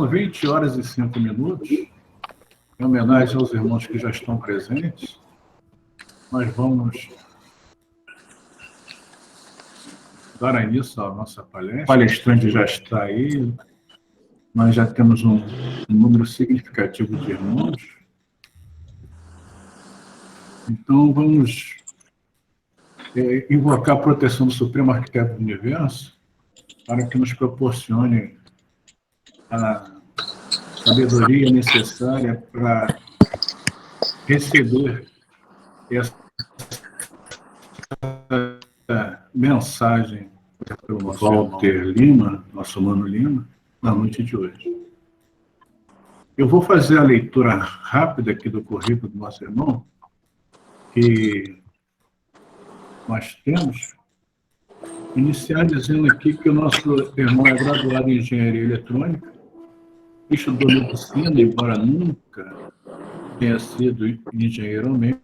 São 20 horas e 5 minutos. Em homenagem aos irmãos que já estão presentes, nós vamos dar início à nossa palestra. O palestrante já está aí. Nós já temos um número significativo de irmãos. Então, vamos invocar a proteção do Supremo Arquiteto do Universo para que nos proporcione a sabedoria necessária para receber essa mensagem pelo nosso Walter Lima, nosso Mano Lima, na noite de hoje. Eu vou fazer a leitura rápida aqui do currículo do nosso irmão, que nós temos. Iniciar dizendo aqui que o nosso irmão é graduado em Engenharia Eletrônica, estudou medicina, embora nunca tenha sido engenheiro mesmo,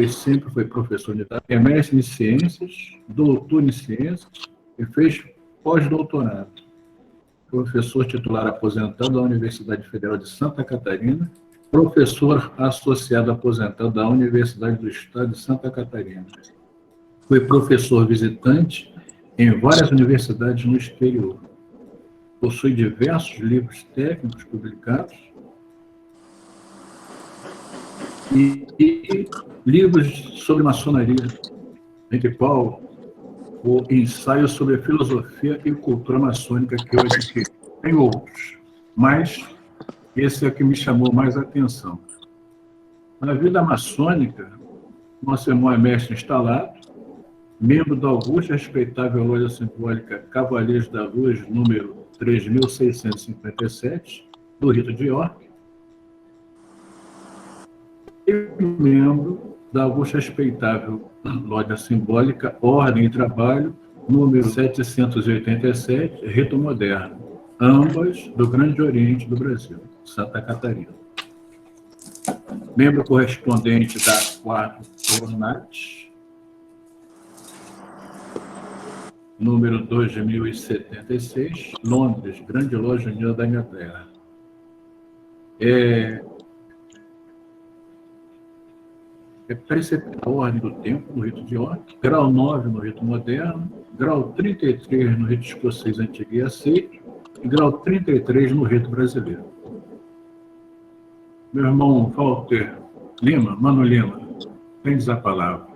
sempre foi professor universitário, é mestre em ciências, doutor em ciências e fez pós-doutorado. Professor titular aposentado da Universidade Federal de Santa Catarina, professor associado aposentado da Universidade do Estado de Santa Catarina. Foi professor visitante em várias universidades no exterior. Possui diversos livros técnicos publicados e livros sobre maçonaria, entre qual o ensaio sobre a filosofia e cultura maçônica, que eu adquiri. Tem outros, mas esse é o que me chamou mais a atenção. Na vida maçônica, nosso irmão é mestre instalado, membro da augusta e respeitável loja simbólica Cavaleiros da Luz, número 3657, do Rito de York, e membro da augusta e respeitável loja simbólica Ordem e Trabalho, número 787, Rito Moderno, ambas do Grande Oriente do Brasil, Santa Catarina. Membro correspondente da 4 Coronat, número 2076, Londres, Grande Loja Unida da Inglaterra. É preceptor da Ordem do Tempo, no Rito de York, grau 9 no Rito Moderno, grau 33 no Rito Escocês Antigo e Aceito, e grau 33 no Rito Brasileiro. Meu irmão Walter Lima, Mano Lima, tens a palavra.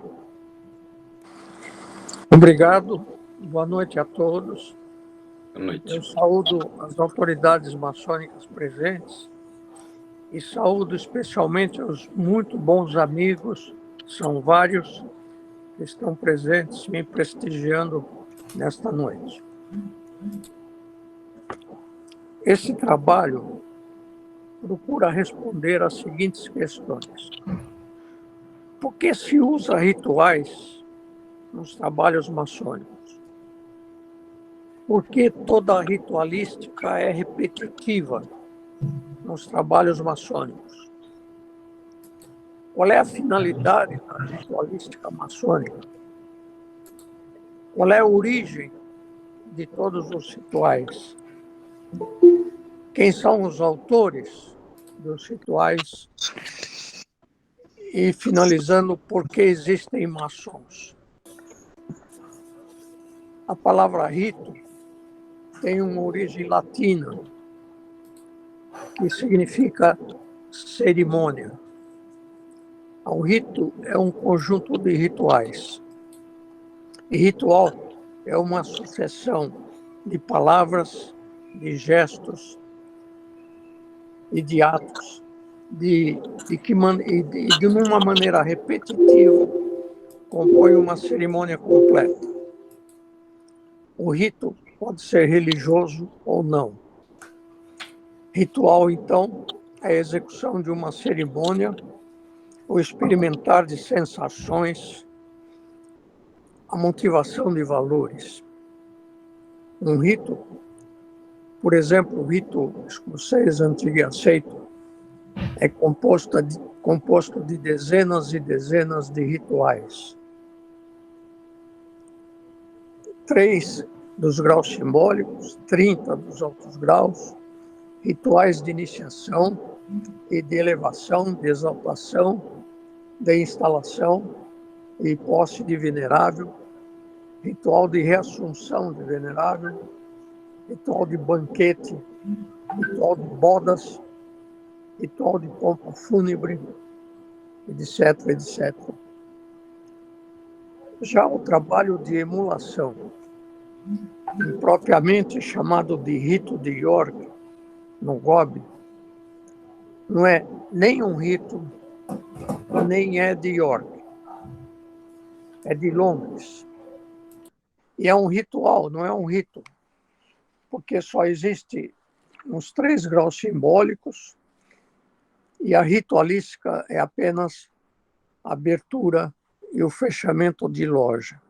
Obrigado. Boa noite a todos. Boa noite. Eu saúdo as autoridades maçônicas presentes e saúdo especialmente os muito bons amigos, são vários, que estão presentes me prestigiando nesta noite. Esse trabalho procura responder às seguintes questões. Por que se usa rituais nos trabalhos maçônicos? Por que toda a ritualística é repetitiva nos trabalhos maçônicos? Qual é a finalidade da ritualística maçônica? Qual é a origem de todos os rituais? Quem são os autores dos rituais? E, finalizando, por que existem maçons? A palavra rito tem uma origem latina, que significa cerimônia. O rito é um conjunto de rituais. E ritual é uma sucessão de palavras, de gestos e de atos, de uma maneira repetitiva, compõe uma cerimônia completa. O rito pode ser religioso ou não. Ritual, então, é a execução de uma cerimônia, o experimentar de sensações, a motivação de valores. Um rito, por exemplo, o rito escocês antigo e aceito, é composto de dezenas e dezenas de rituais. 3 dos graus simbólicos, 30 dos altos graus, rituais de iniciação e de elevação, de exaltação, de instalação e posse de venerável, ritual de reassunção de venerável, ritual de banquete, ritual de bodas, ritual de pompa fúnebre, etc, etc. Já o trabalho de emulação, propriamente chamado de rito de York, no Gobi, não é nem um rito, nem é de York, é de Londres. E é um ritual, não é um rito, porque só existe uns 3 graus simbólicos e a ritualística é apenas a abertura e o fechamento de loja.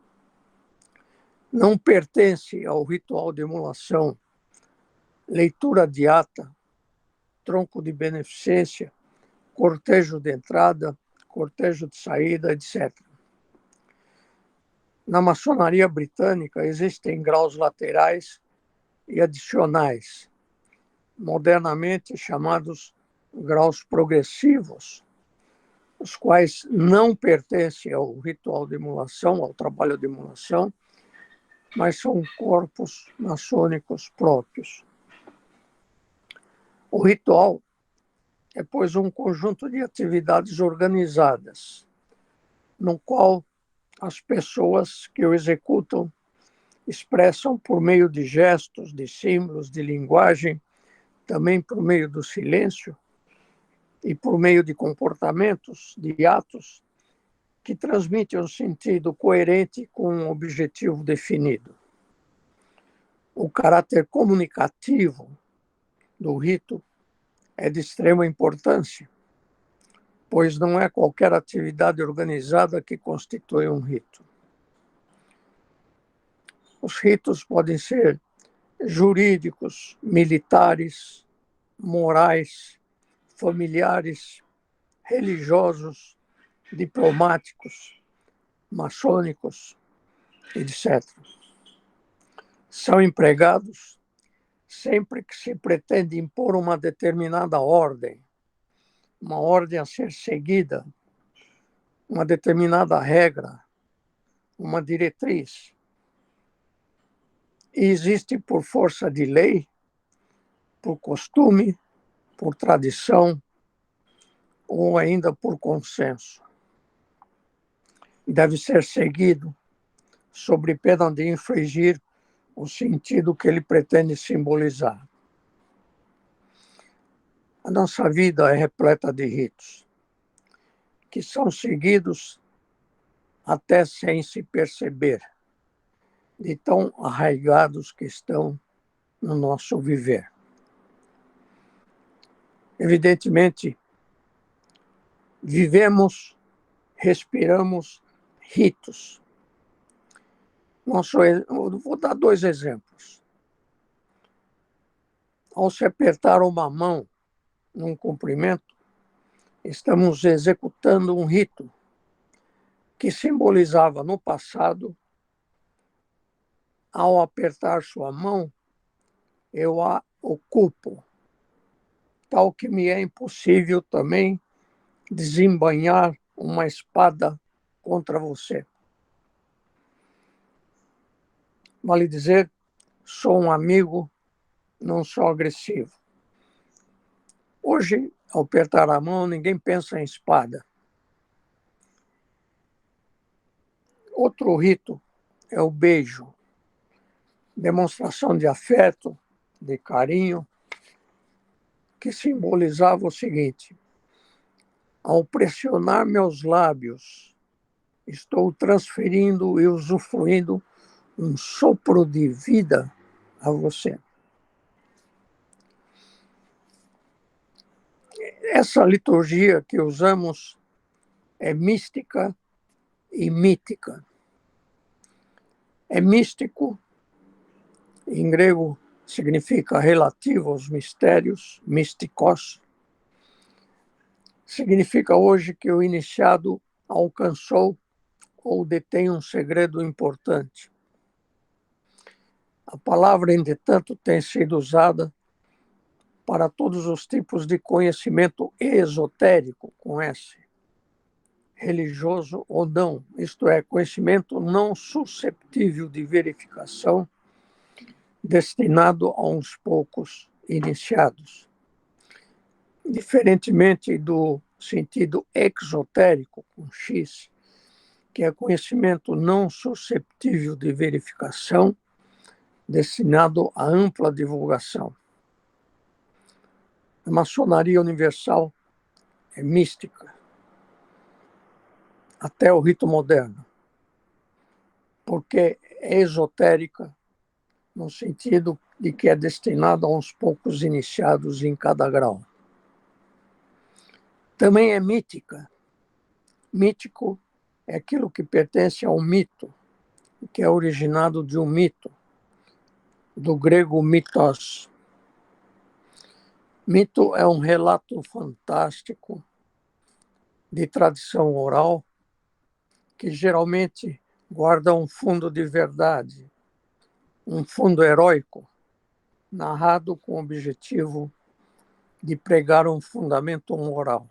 Não pertence ao ritual de emulação, leitura de ata, tronco de beneficência, cortejo de entrada, cortejo de saída, etc. Na maçonaria britânica existem graus laterais e adicionais, modernamente chamados graus progressivos, os quais não pertencem ao ritual de emulação, ao trabalho de emulação, mas são corpos maçônicos próprios. O ritual é, pois, um conjunto de atividades organizadas, no qual as pessoas que o executam expressam por meio de gestos, de símbolos, de linguagem, também por meio do silêncio e por meio de comportamentos, de atos, que transmitem um sentido coerente com um objetivo definido. O caráter comunicativo do rito é de extrema importância, pois não é qualquer atividade organizada que constitui um rito. Os ritos podem ser jurídicos, militares, morais, familiares, religiosos, diplomáticos, maçônicos, etc. São empregados sempre que se pretende impor uma determinada ordem, uma ordem a ser seguida, uma determinada regra, uma diretriz. E existe por força de lei, por costume, por tradição ou ainda por consenso. Deve ser seguido sob pena de infringir o sentido que ele pretende simbolizar. A nossa vida é repleta de ritos, que são seguidos até sem se perceber, de tão arraigados que estão no nosso viver. Evidentemente, vivemos, respiramos ritos. Eu vou dar 2 exemplos. Ao se apertar uma mão num cumprimento, estamos executando um rito que simbolizava no passado, ao apertar sua mão, eu a ocupo, tal que me é impossível também desembainhar uma espada contra você. Vale dizer, sou um amigo, não sou agressivo. Hoje, ao apertar a mão, ninguém pensa em espada. Outro rito é o beijo, demonstração de afeto, de carinho, que simbolizava o seguinte: ao pressionar meus lábios, estou transferindo e usufruindo um sopro de vida a você. Essa liturgia que usamos é mística e mítica. É místico, em grego significa relativo aos mistérios, mystikos. Significa hoje que o iniciado alcançou ou detém um segredo importante. A palavra, entretanto, tem sido usada para todos os tipos de conhecimento esotérico, com S, religioso ou não, isto é, conhecimento não susceptível de verificação, destinado a uns poucos iniciados. Diferentemente do sentido exotérico, com X, que é conhecimento não susceptível de verificação, destinado à ampla divulgação. A maçonaria universal é mística, até o rito moderno, porque é esotérica, no sentido de que é destinada a uns poucos iniciados em cada grau. Também é mítica. Mítico é aquilo que pertence ao mito, que é originado de um mito, do grego mitos. Mito é um relato fantástico de tradição oral que geralmente guarda um fundo de verdade, um fundo heróico, narrado com o objetivo de pregar um fundamento moral.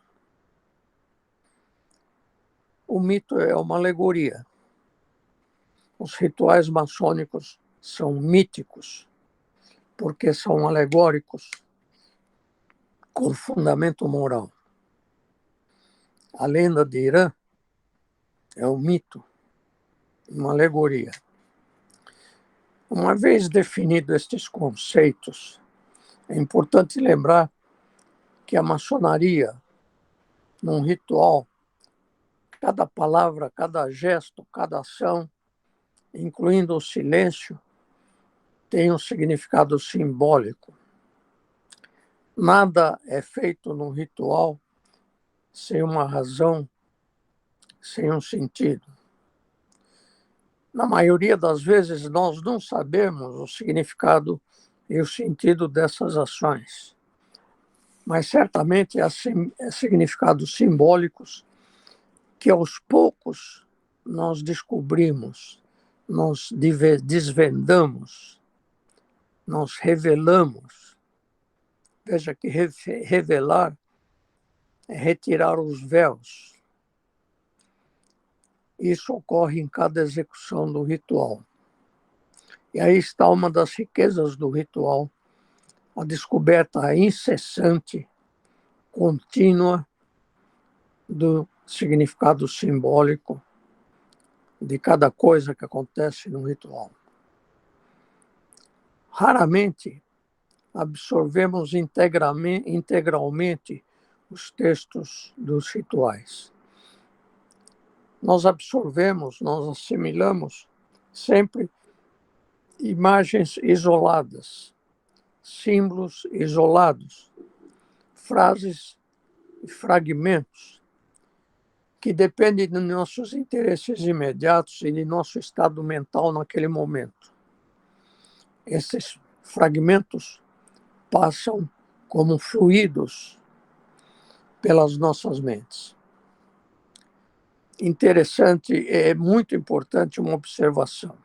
O mito é uma alegoria. Os rituais maçônicos são míticos, porque são alegóricos, com fundamento moral. A lenda de Irã é um mito, uma alegoria. Uma vez definidos estes conceitos, é importante lembrar que a maçonaria, num ritual, cada palavra, cada gesto, cada ação, incluindo o silêncio, tem um significado simbólico. Nada é feito num ritual sem uma razão, sem um sentido. Na maioria das vezes, nós não sabemos o significado e o sentido dessas ações, mas certamente há significados simbólicos que aos poucos nós descobrimos, nós desvendamos, nós revelamos. Veja que revelar é retirar os véus. Isso ocorre em cada execução do ritual. E aí está uma das riquezas do ritual, a descoberta incessante, contínua, do significado simbólico de cada coisa que acontece no ritual. Raramente absorvemos integralmente os textos dos rituais. Nós absorvemos, nós assimilamos sempre imagens isoladas, símbolos isolados, frases e fragmentos que dependem dos nossos interesses imediatos e de nosso estado mental naquele momento. Esses fragmentos passam como fluidos pelas nossas mentes. Interessante, é muito importante uma observação.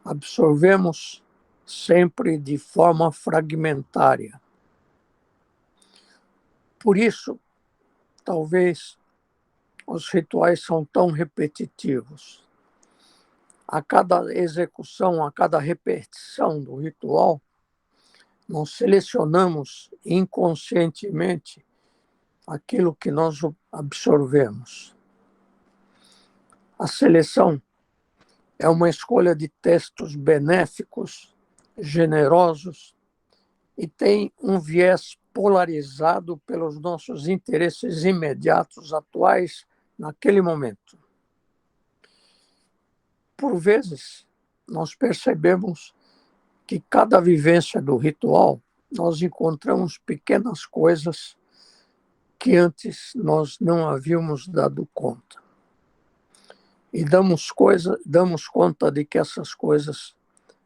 Absorvemos sempre de forma fragmentária. Por isso, talvez os rituais são tão repetitivos. A cada execução, a cada repetição do ritual, nós selecionamos inconscientemente aquilo que nós absorvemos. A seleção é uma escolha de textos benéficos, generosos, e tem um viés polarizado pelos nossos interesses imediatos, atuais, naquele momento. Por vezes, nós percebemos que cada vivência do ritual, nós encontramos pequenas coisas que antes nós não havíamos dado conta. E damos conta de que essas coisas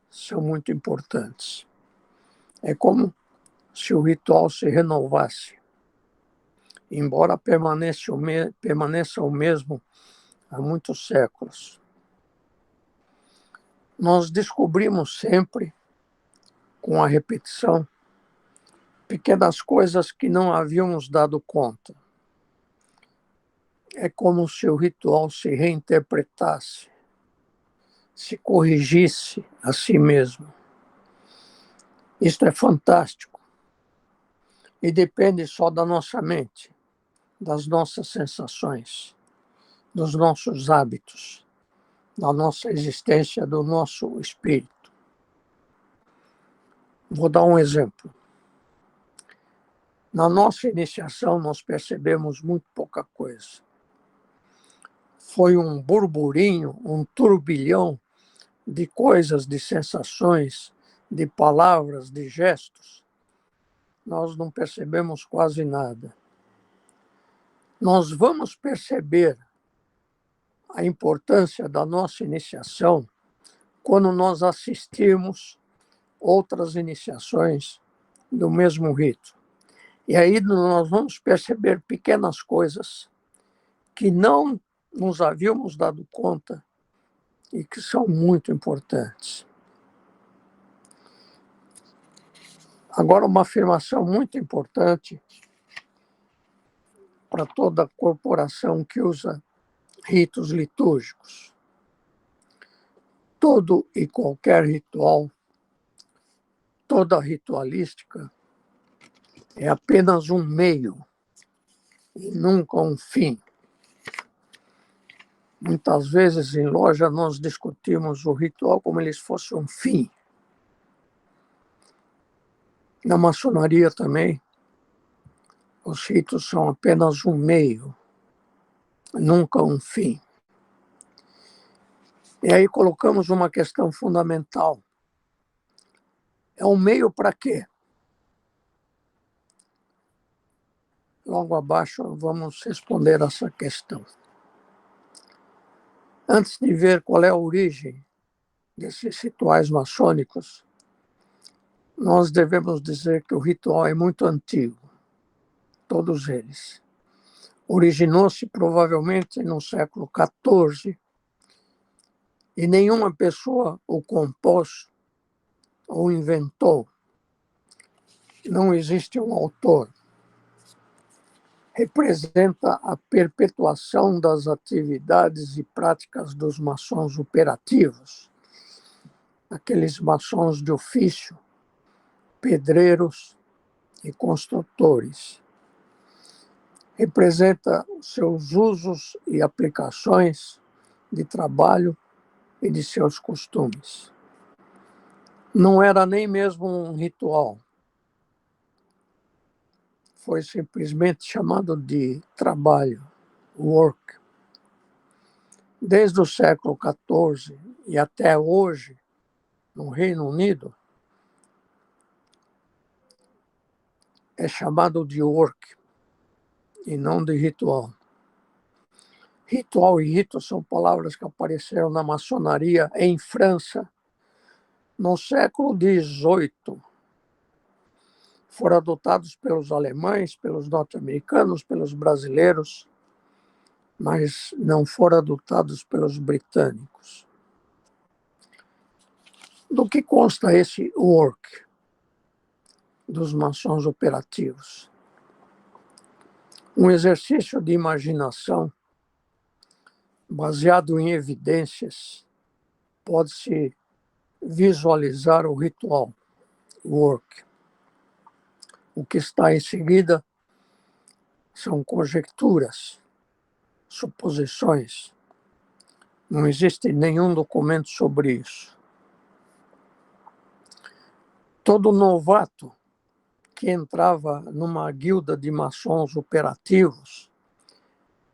são muito importantes. É como se o ritual se renovasse, embora permaneça o mesmo há muitos séculos. nós descobrimos sempre, com a repetição, pequenas coisas que não havíamos dado conta. É como se o ritual se reinterpretasse, se corrigisse a si mesmo. Isto é fantástico e depende só da nossa mente, das nossas sensações, dos nossos hábitos, da nossa existência, do nosso espírito. Vou dar um exemplo. Na nossa iniciação, nós percebemos muito pouca coisa. Foi um burburinho, um turbilhão de coisas, de sensações, de palavras, de gestos. Nós não percebemos quase nada. Nós vamos perceber a importância da nossa iniciação quando nós assistirmos outras iniciações do mesmo rito. E aí nós vamos perceber pequenas coisas que não nos havíamos dado conta e que são muito importantes. Agora, uma afirmação muito importante para toda corporação que usa ritos litúrgicos. Todo e qualquer ritual, toda ritualística, é apenas um meio e nunca um fim. Muitas vezes em loja nós discutimos o ritual como se fosse um fim. Na maçonaria também, os ritos são apenas um meio, nunca um fim. E aí colocamos uma questão fundamental. É um meio para quê? Logo abaixo vamos responder essa questão. Antes de ver qual é a origem desses rituais maçônicos, nós devemos dizer que o ritual é muito antigo, todos eles. Originou-se provavelmente no século XIV e nenhuma pessoa o compôs ou inventou. Não existe um autor. Representa a perpetuação das atividades e práticas dos maçons operativos, aqueles maçons de ofício, pedreiros e construtores. Representa seus usos e aplicações de trabalho e de seus costumes. Não era nem mesmo um ritual. Foi simplesmente chamado de trabalho, work. Desde o século XIV e até hoje, no Reino Unido, é chamado de work e não de ritual. Ritual e rito são palavras que apareceram na maçonaria em França no século XVIII. Foram adotados pelos alemães, pelos norte-americanos, pelos brasileiros, mas não foram adotados pelos britânicos. Do que consta esse work dos maçons operativos? Um exercício de imaginação baseado em evidências, pode-se visualizar o ritual, work. O que está em seguida são conjecturas, suposições. Não existe nenhum documento sobre isso. Todo novato que entrava numa guilda de maçons operativos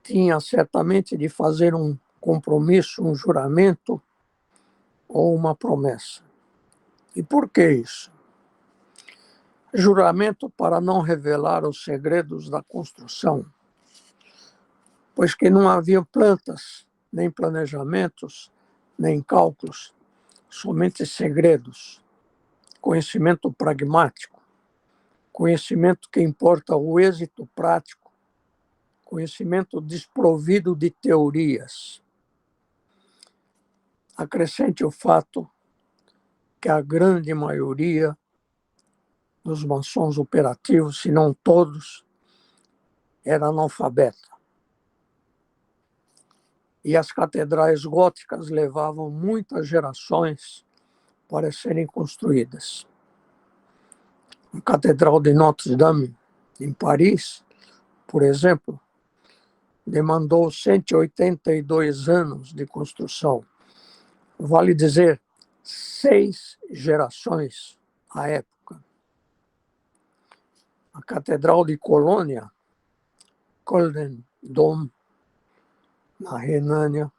tinha certamente de fazer um compromisso, um juramento ou uma promessa. E por que isso? Juramento para não revelar os segredos da construção, pois que não havia plantas, nem planejamentos, nem cálculos, somente segredos, conhecimento pragmático, conhecimento que importa o êxito prático, conhecimento desprovido de teorias. Acrescente o fato que a grande maioria dos maçons operativos, se não todos, era analfabeta. E as catedrais góticas levavam muitas gerações para serem construídas. A Catedral de Notre-Dame, em Paris, por exemplo, demandou 182 anos de construção. Vale dizer, 6 gerações à época. A Catedral de Colônia, Köln Dom, na Renânia,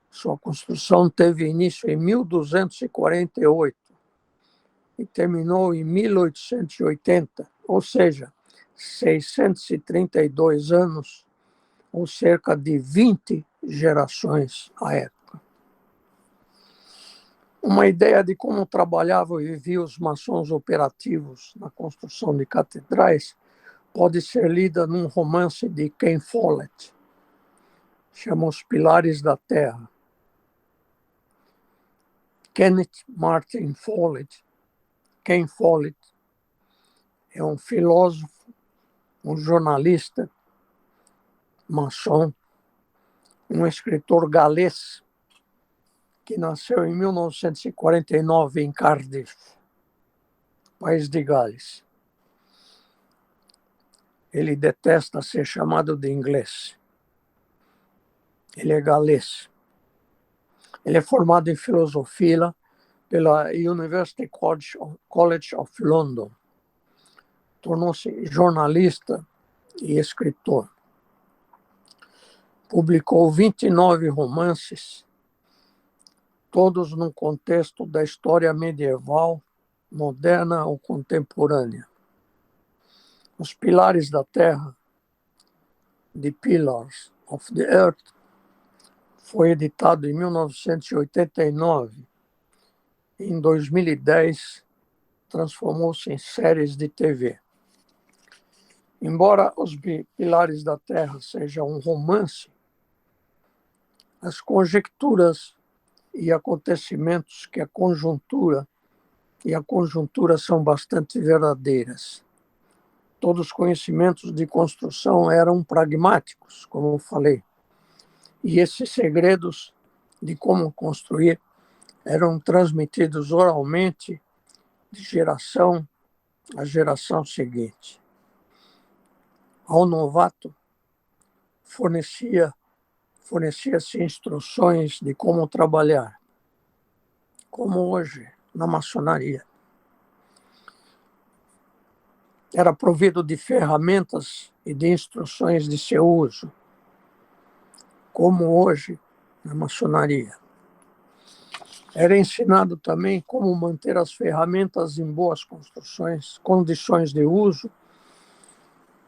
sua construção teve início em 1248 e terminou em 1880, ou seja, 632 anos, ou cerca de 20 gerações à época. Uma ideia de como trabalhavam e viviam os maçons operativos na construção de catedrais pode ser lida num romance de Ken Follett, chama Os Pilares da Terra. Kenneth Martin Follett, Ken Follett, é um filósofo, um jornalista, maçom, um escritor galês que nasceu em 1949 em Cardiff, país de Gales. Ele detesta ser chamado de inglês. Ele é galês. Ele é formado em filosofia pela University College of London. Tornou-se jornalista e escritor. Publicou 29 romances, todos no contexto da história medieval, moderna ou contemporânea. Os Pilares da Terra, The Pillars of the Earth, foi editado em 1989. Em 2010, transformou-se em séries de TV. Embora Os Pilares da Terra seja um romance, as conjecturas e acontecimentos que a conjuntura são bastante verdadeiras. Todos os conhecimentos de construção eram pragmáticos, como eu falei. E esses segredos de como construir eram transmitidos oralmente de geração a geração seguinte. Ao novato fornecia-se instruções de como trabalhar, como hoje na maçonaria. Era provido de ferramentas e de instruções de seu uso, como hoje na maçonaria. Era ensinado também como manter as ferramentas em boas condições de uso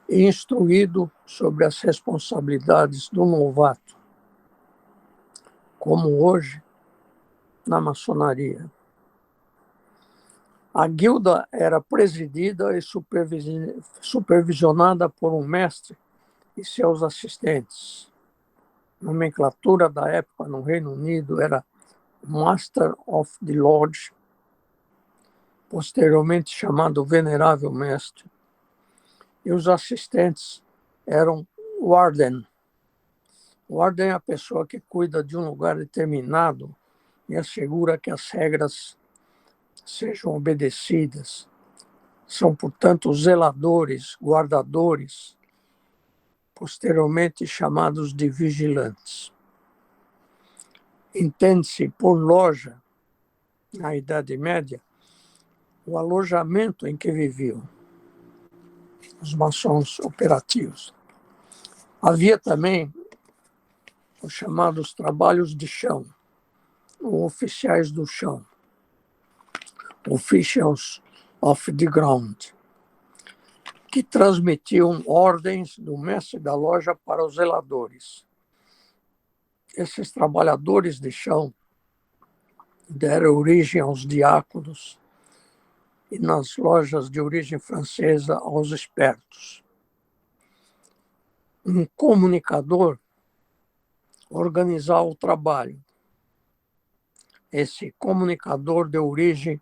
e instruído sobre as responsabilidades do novato, como hoje na maçonaria. A guilda era presidida e supervisionada por um mestre e seus assistentes. A nomenclatura da época no Reino Unido era Master of the Lodge, posteriormente chamado Venerável Mestre, e os assistentes eram Warden. Warden é a pessoa que cuida de um lugar determinado e assegura que as regras sejam obedecidas. São, portanto, zeladores, guardadores, posteriormente chamados de vigilantes. Entende-se por loja, na Idade Média, o alojamento em que viviam os maçons operativos. Havia também os chamados trabalhos de chão, ou oficiais do chão, officials of the ground, que transmitiam ordens do mestre da loja para os zeladores. Esses trabalhadores de chão deram origem aos diáconos e nas lojas de origem francesa aos espertos. Um comunicador organizava o trabalho, esse comunicador deu origem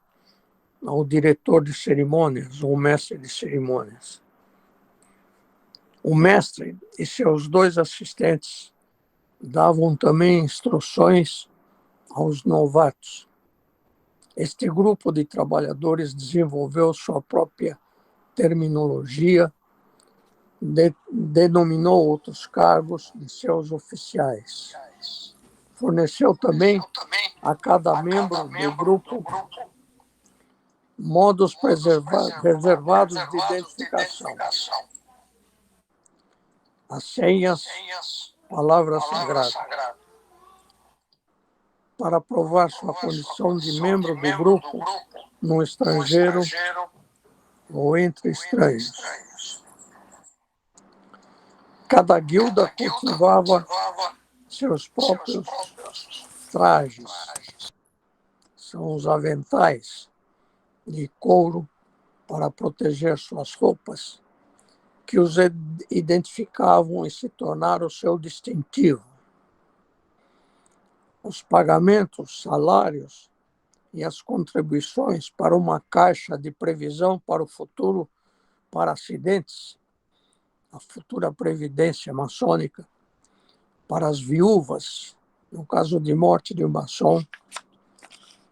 ao diretor de cerimônias, ou mestre de cerimônias. O mestre e seus 2 assistentes davam também instruções aos novatos. Este grupo de trabalhadores desenvolveu sua própria terminologia, denominou outros cargos de seus oficiais. Forneceu também a cada membro do grupo modos reservados de identificação, as senhas, palavras sagradas. Para provar sua condição de membro do grupo no estrangeiro ou entre estranhos. Cada guilda cultivava seus próprios trajes. São os aventais de couro para proteger suas roupas, que os identificavam e se tornaram o seu distintivo. Os pagamentos, salários e as contribuições para uma caixa de previsão para o futuro, para acidentes, a futura previdência maçônica, para as viúvas, no caso de morte de um maçom,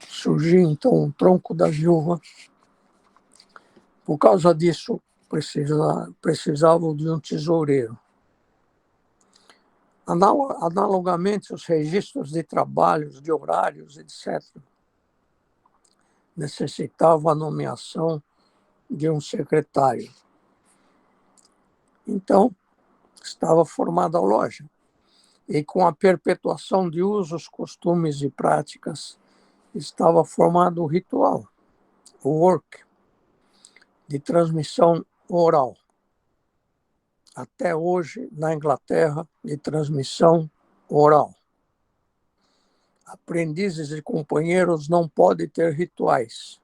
surgiu então um tronco da viúva. Por causa disso, precisavam de um tesoureiro. Analogamente, os registros de trabalhos, de horários, etc., necessitavam a nomeação de um secretário. Então, estava formada a loja. E com a perpetuação de usos, costumes e práticas, estava formado o ritual, o work, de transmissão oral. Até hoje, na Inglaterra, de transmissão oral. Aprendizes e companheiros não podem ter rituais.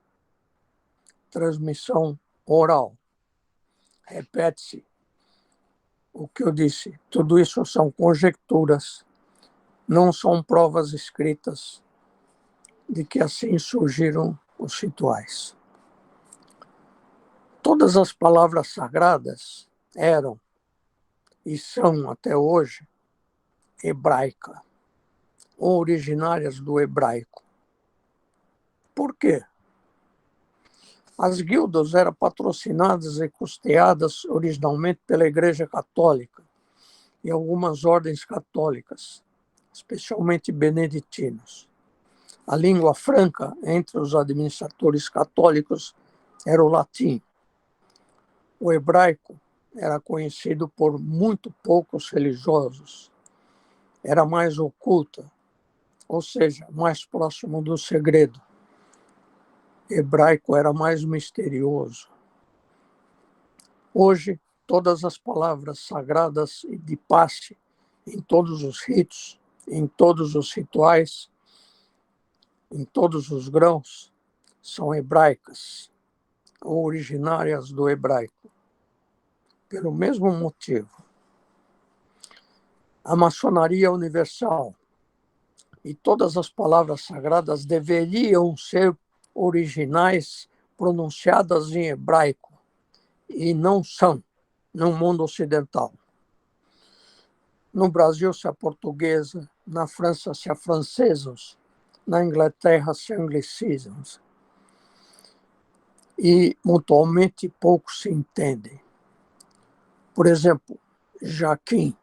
Transmissão oral. Repete-se o que eu disse. Tudo isso são conjecturas, não são provas escritas de que assim surgiram os rituais. Todas as palavras sagradas eram e são até hoje hebraica, ou originárias do hebraico. Por quê? As guildas eram patrocinadas e custeadas originalmente pela Igreja Católica e algumas ordens católicas, especialmente beneditinos. A língua franca entre os administradores católicos era o latim. O hebraico era conhecido por muito poucos religiosos. Era mais oculta, ou seja, mais próximo do segredo. Hebraico era mais misterioso. Hoje, todas as palavras sagradas de passe, em todos os ritos, em todos os rituais, em todos os grãos, são hebraicas, ou originárias do hebraico. Pelo mesmo motivo. A maçonaria universal e todas as palavras sagradas deveriam ser originais, pronunciadas em hebraico, e não são no mundo ocidental. No Brasil, se a portuguesa, na França, se a francesas, na Inglaterra, se anglicismos. E mutualmente pouco se entendem. Por exemplo, Jaquim,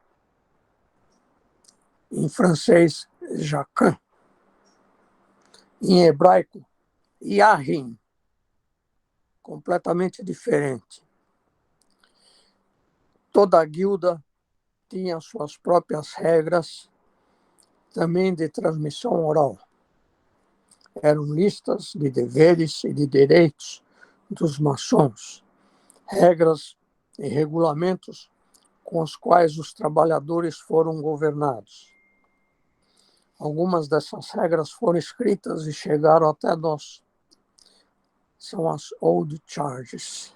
em francês, Jacquin, em hebraico, Yahim, completamente diferente. Toda a guilda tinha suas próprias regras, também de transmissão oral. Eram listas de deveres e de direitos dos maçons, regras e regulamentos com os quais os trabalhadores foram governados. Algumas dessas regras foram escritas e chegaram até nós. São as old charges,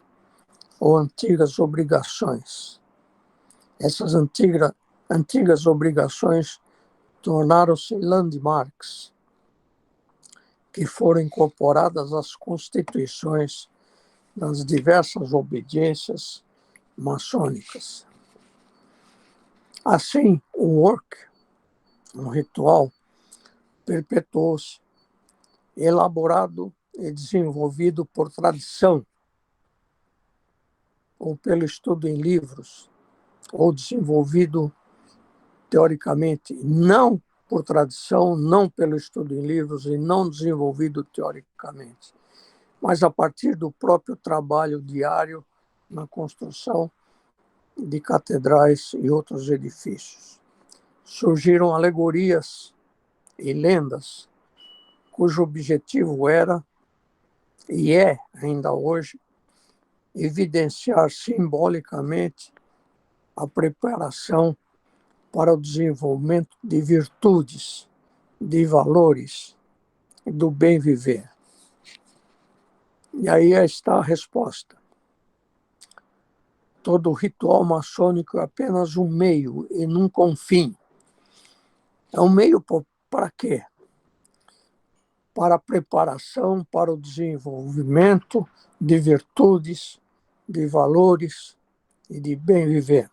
ou antigas obrigações. Essas antigas obrigações tornaram-se landmarks, que foram incorporadas às constituições das diversas obediências maçônicas. Assim, o work, um ritual, perpetuou-se, elaborado e desenvolvido por tradição, ou pelo estudo em livros, ou desenvolvido teoricamente, não por tradição, não pelo estudo em livros e não desenvolvido teoricamente, mas a partir do próprio trabalho diário na construção de catedrais e outros edifícios. Surgiram alegorias e lendas cujo objetivo era, e é ainda hoje, evidenciar simbolicamente a preparação para o desenvolvimento de virtudes, de valores, do bem viver. E aí está a resposta. Todo ritual maçônico é apenas um meio e nunca um fim. É um meio para quê? Para a preparação para o desenvolvimento de virtudes, de valores e de bem viver.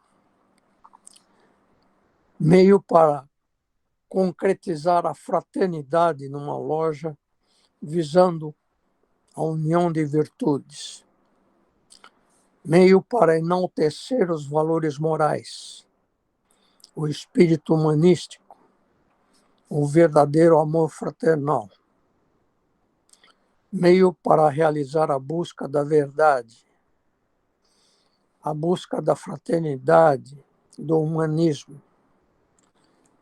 Meio para concretizar a fraternidade numa loja, visando a união de virtudes. Meio para enaltecer os valores morais, o espírito humanístico, o verdadeiro amor fraternal. Meio para realizar a busca da verdade, a busca da fraternidade, do humanismo.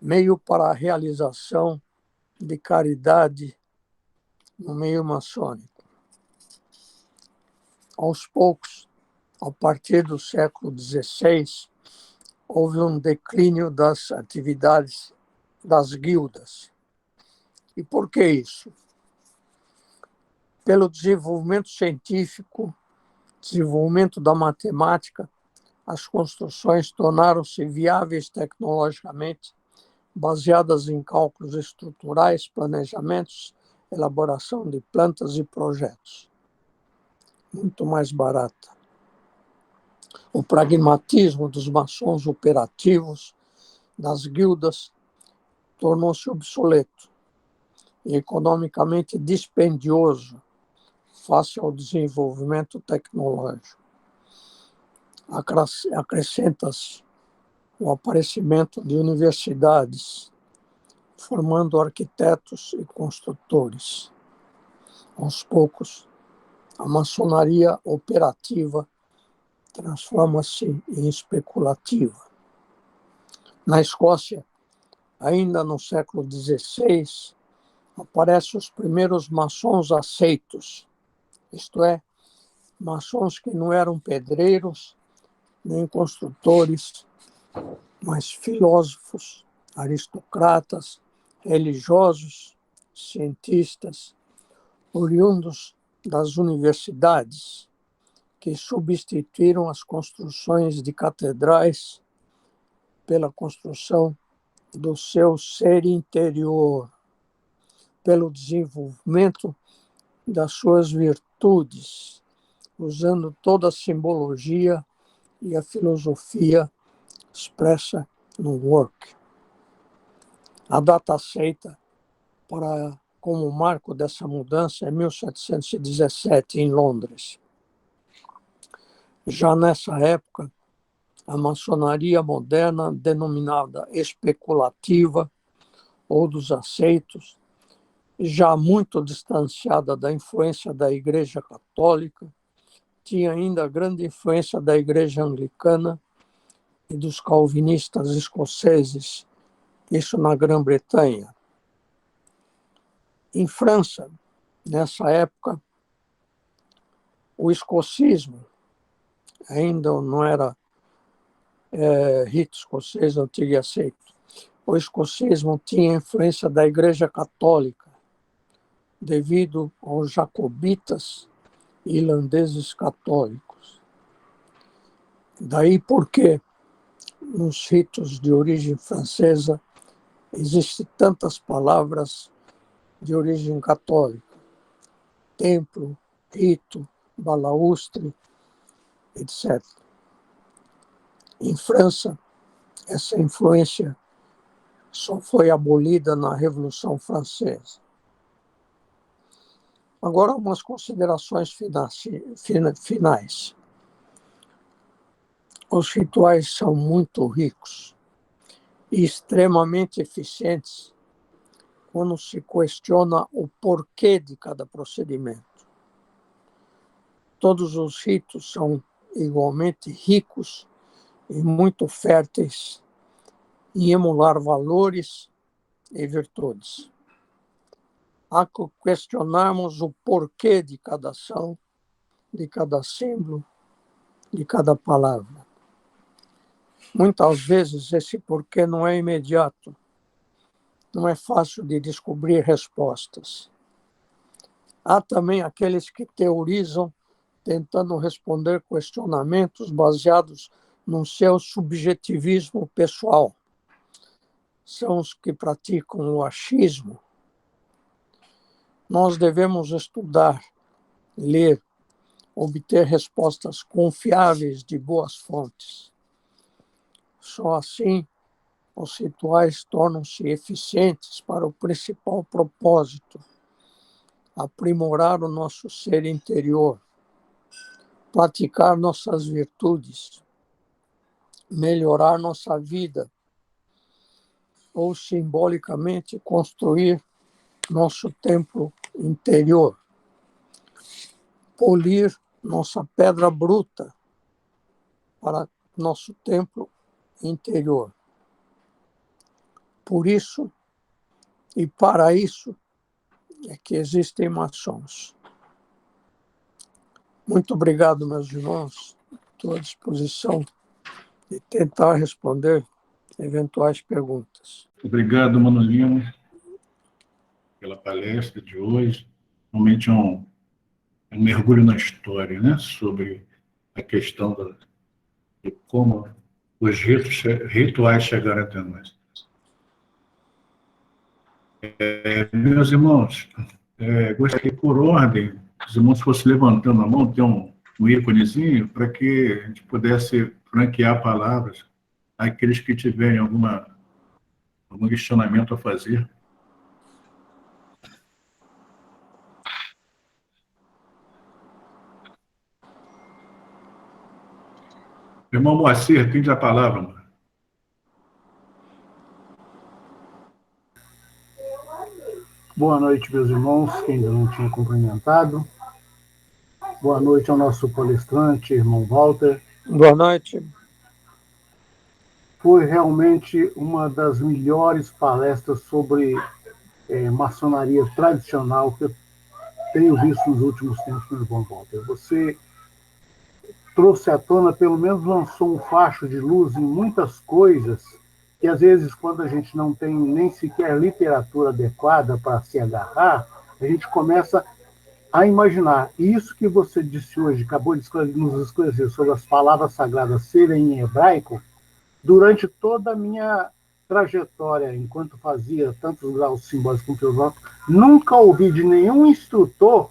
Meio para a realização de caridade no meio maçônico. Aos poucos, a partir do século XVI, houve um declínio das atividades das guildas. E por que isso? Pelo desenvolvimento científico, desenvolvimento da matemática, as construções tornaram-se viáveis tecnologicamente, baseadas em cálculos estruturais, planejamentos, elaboração de plantas e projetos. Muito mais barata. O pragmatismo dos maçons operativos, das guildas, tornou-se obsoleto e economicamente dispendioso face ao desenvolvimento tecnológico. Acrescenta-se o aparecimento de universidades, formando arquitetos e construtores. Aos poucos, a maçonaria operativa transforma-se em especulativa. Na Escócia, ainda no século XVI, aparecem os primeiros maçons aceitos, isto é, maçons que não eram pedreiros, nem construtores, mas filósofos, aristocratas, religiosos, cientistas, oriundos das universidades, que substituíram as construções de catedrais pela construção do seu ser interior, pelo desenvolvimento das suas virtudes, usando toda a simbologia e a filosofia expressa no work. A data aceita como marco dessa mudança é 1717, em Londres. Já nessa época, a maçonaria moderna, denominada especulativa ou dos aceitos, já muito distanciada da influência da Igreja Católica, tinha ainda grande influência da Igreja Anglicana e dos calvinistas escoceses, isso na Grã-Bretanha. Em França, nessa época, o escocismo ainda não era rito escocês antigo e aceito. O escocismo tinha influência da Igreja Católica, devido aos jacobitas irlandeses católicos. Daí porque nos ritos de origem francesa existem tantas palavras de origem católica. templo, rito, balaústre, etc. Em França, essa influência só foi abolida na Revolução Francesa. Agora, algumas considerações finais. Os rituais são muito ricos e extremamente eficientes quando se questiona o porquê de cada procedimento. Todos os ritos são igualmente ricos e muito férteis em emular valores e virtudes. Há que questionarmos o porquê de cada ação, de cada símbolo, de cada palavra. Muitas vezes esse porquê não é imediato, não é fácil de descobrir respostas. Há também aqueles que teorizam tentando responder questionamentos baseados no seu subjetivismo pessoal. São os que praticam o achismo. Nós devemos estudar, ler, obter respostas confiáveis de boas fontes. Só assim os rituais tornam-se eficientes para o principal propósito: aprimorar o nosso ser interior, praticar nossas virtudes, melhorar nossa vida, ou simbolicamente construir nosso templo interior, polir nossa pedra bruta para nosso templo interior. Por isso e para isso é que existem maçons. Muito obrigado, meus irmãos. Estou à disposição de tentar responder eventuais perguntas. Obrigado, Mano Lima, pela palestra de hoje. Realmente é um mergulho na história, né? Sobre a questão de como os rituais chegaram até nós. Meus irmãos, gostaria que, por ordem, os irmãos fossem levantando a mão, tem um íconezinho, para que a gente pudesse franquear palavras àqueles que tiverem algum questionamento a fazer. Irmão Moacir, tem a palavra, mano. Boa noite, meus irmãos, que ainda não tinha cumprimentado. Boa noite ao nosso palestrante, irmão Walter. Boa noite. Foi realmente uma das melhores palestras sobre maçonaria tradicional que eu tenho visto nos últimos tempos, meu irmão Walter. Você trouxe à tona, pelo menos lançou um facho de luz em muitas coisas que, às vezes, quando a gente não tem nem sequer literatura adequada para se agarrar, a gente começa a imaginar. E isso que você disse hoje, acabou de nos esclarecer sobre as palavras sagradas serem em hebraico, durante toda a minha trajetória, enquanto fazia tantos graus simbólicos como filosóficos, nunca ouvi de nenhum instrutor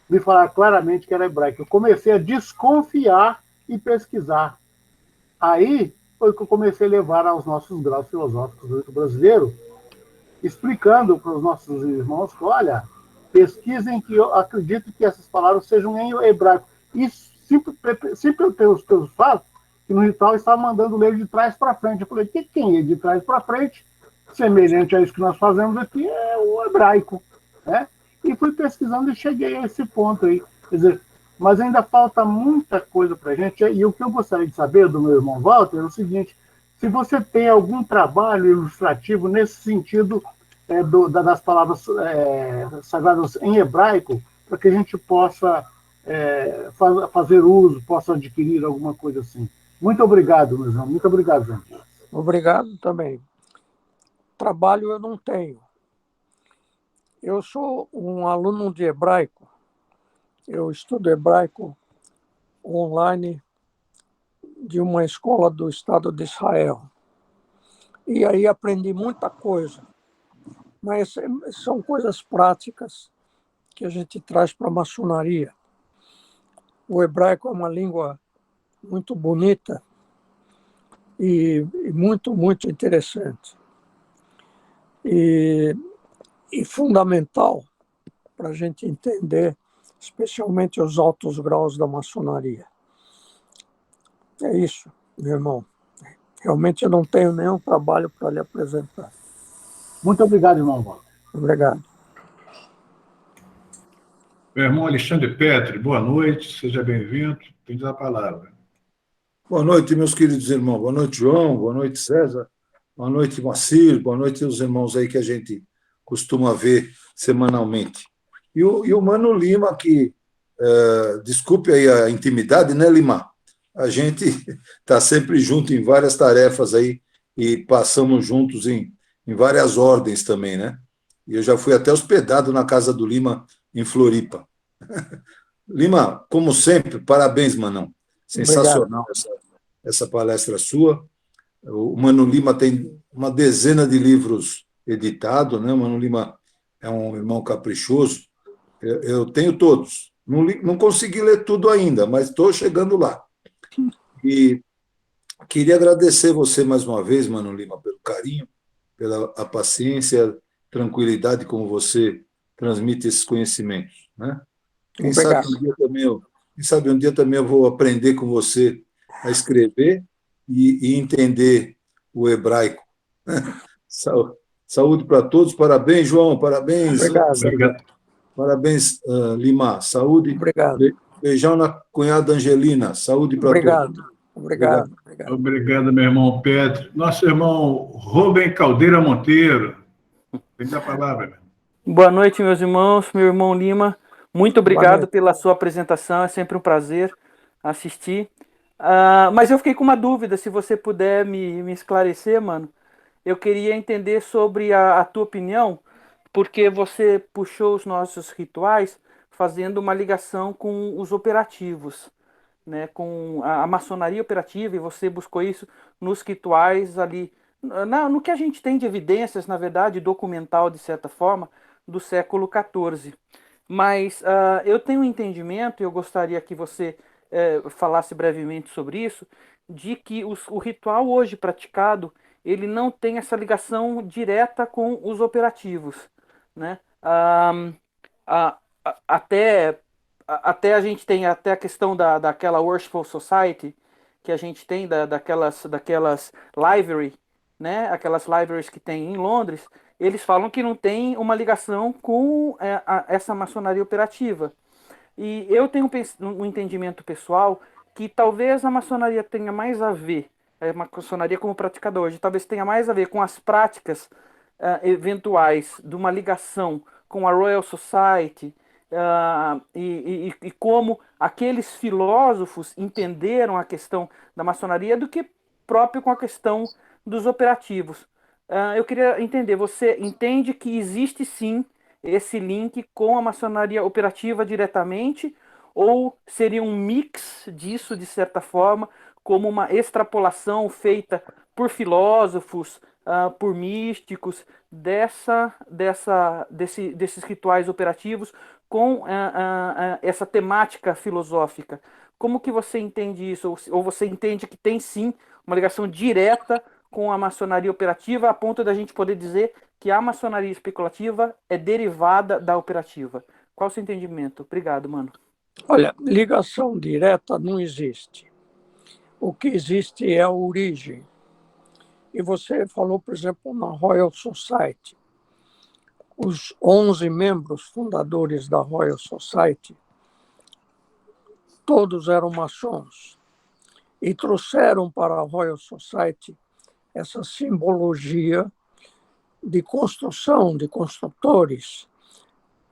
me falar claramente que era hebraico. Eu comecei a desconfiar e pesquisar. Aí foi que eu comecei a levar aos nossos graus filosóficos do rito brasileiro, explicando para os nossos irmãos que, olha, pesquisem que eu acredito que essas palavras sejam em hebraico. E sempre pelos fatos que no ritual estava mandando ler de trás para frente. Eu falei, quem é de trás para frente, semelhante a isso que nós fazemos aqui, é o hebraico, né? E fui pesquisando e cheguei a esse ponto aí. Quer dizer, mas ainda falta muita coisa para a gente. E o que eu gostaria de saber do meu irmão Walter é o seguinte: se você tem algum trabalho ilustrativo nesse sentido das palavras sagradas em hebraico, para que a gente possa fazer uso, possa adquirir alguma coisa assim. Muito obrigado, meu irmão. Muito obrigado, gente. Obrigado também. Trabalho eu não tenho. Eu sou um aluno de hebraico. Eu estudo hebraico online de uma escola do Estado de Israel. E aí aprendi muita coisa. Mas são coisas práticas que a gente traz para a maçonaria. O hebraico é uma língua muito bonita e muito, muito interessante. E fundamental para a gente entender, especialmente os altos graus da maçonaria. É isso, meu irmão. Realmente eu não tenho nenhum trabalho para lhe apresentar. Muito obrigado, irmão Walter. Obrigado. Meu irmão Alexandre Petri, boa noite, seja bem-vindo. Tem a palavra. Boa noite, meus queridos irmãos. Boa noite, João. Boa noite, César. Boa noite, Moacir. Boa noite aos irmãos aí que a gente costuma ver semanalmente. E o Mano Lima, que, desculpe aí a intimidade, né, Lima? A gente está sempre junto em várias tarefas aí e passamos juntos em várias ordens também, né? E eu já fui até hospedado na casa do Lima, em Floripa. Lima, como sempre, parabéns, Manão. Sensacional essa palestra sua. O Mano Lima tem uma dezena de livros editados, né? O Mano Lima é um irmão caprichoso. Eu tenho todos. Não consegui ler tudo ainda, mas estou chegando lá. E queria agradecer você mais uma vez, Mano Lima, pelo carinho, pela a paciência, tranquilidade como você transmite esses conhecimentos, né? Quem sabe um dia também eu vou aprender com você a escrever e entender o hebraico. Saúde para todos, parabéns, João, parabéns. Obrigado. Parabéns, Lima, saúde. Obrigado. Beijão na cunhada Angelina, saúde para todos. Obrigado. Obrigado, meu irmão Petri. Nosso irmão Rubem Caldeira Monteiro, tem a palavra, meu. Boa noite, meus irmãos, meu irmão Lima. Muito obrigado pela sua apresentação, é sempre um prazer assistir. Mas eu fiquei com uma dúvida, se você puder me esclarecer, mano. Eu queria entender sobre a tua opinião, porque você puxou os nossos rituais fazendo uma ligação com os operativos, né, com a maçonaria operativa, e você buscou isso nos rituais ali, no que a gente tem de evidências, na verdade, documental, de certa forma, do século XIV. Mas eu tenho um entendimento, e eu gostaria que você falasse brevemente sobre isso, de que o ritual hoje praticado, ele não tem essa ligação direta com os operativos, né? Até a gente tem até a questão daquela Worshipful Society, que a gente tem daquelas library, né? Aquelas libraries que tem em Londres, eles falam que não tem uma ligação com essa maçonaria operativa. E eu tenho um entendimento pessoal que talvez a maçonaria tenha mais a ver, a maçonaria como praticada hoje, talvez tenha mais a ver com as práticas eventuais de uma ligação com a Royal Society, e como aqueles filósofos entenderam a questão da maçonaria do que próprio com a questão dos operativos. Eu queria entender, você entende que existe sim esse link com a maçonaria operativa diretamente, ou seria um mix disso, de certa forma, como uma extrapolação feita por filósofos, por místicos, desses rituais operativos com essa temática filosófica? Como que você entende isso? Ou você entende que tem sim uma ligação direta com a maçonaria operativa, a ponto da gente poder dizer que a maçonaria especulativa é derivada da operativa? Qual o seu entendimento? Obrigado, mano. Olha, ligação direta não existe. O que existe é a origem. E você falou, por exemplo, na Royal Society. Os 11 membros fundadores da Royal Society, todos eram maçons. E trouxeram para a Royal Society essa simbologia de construção, de construtores,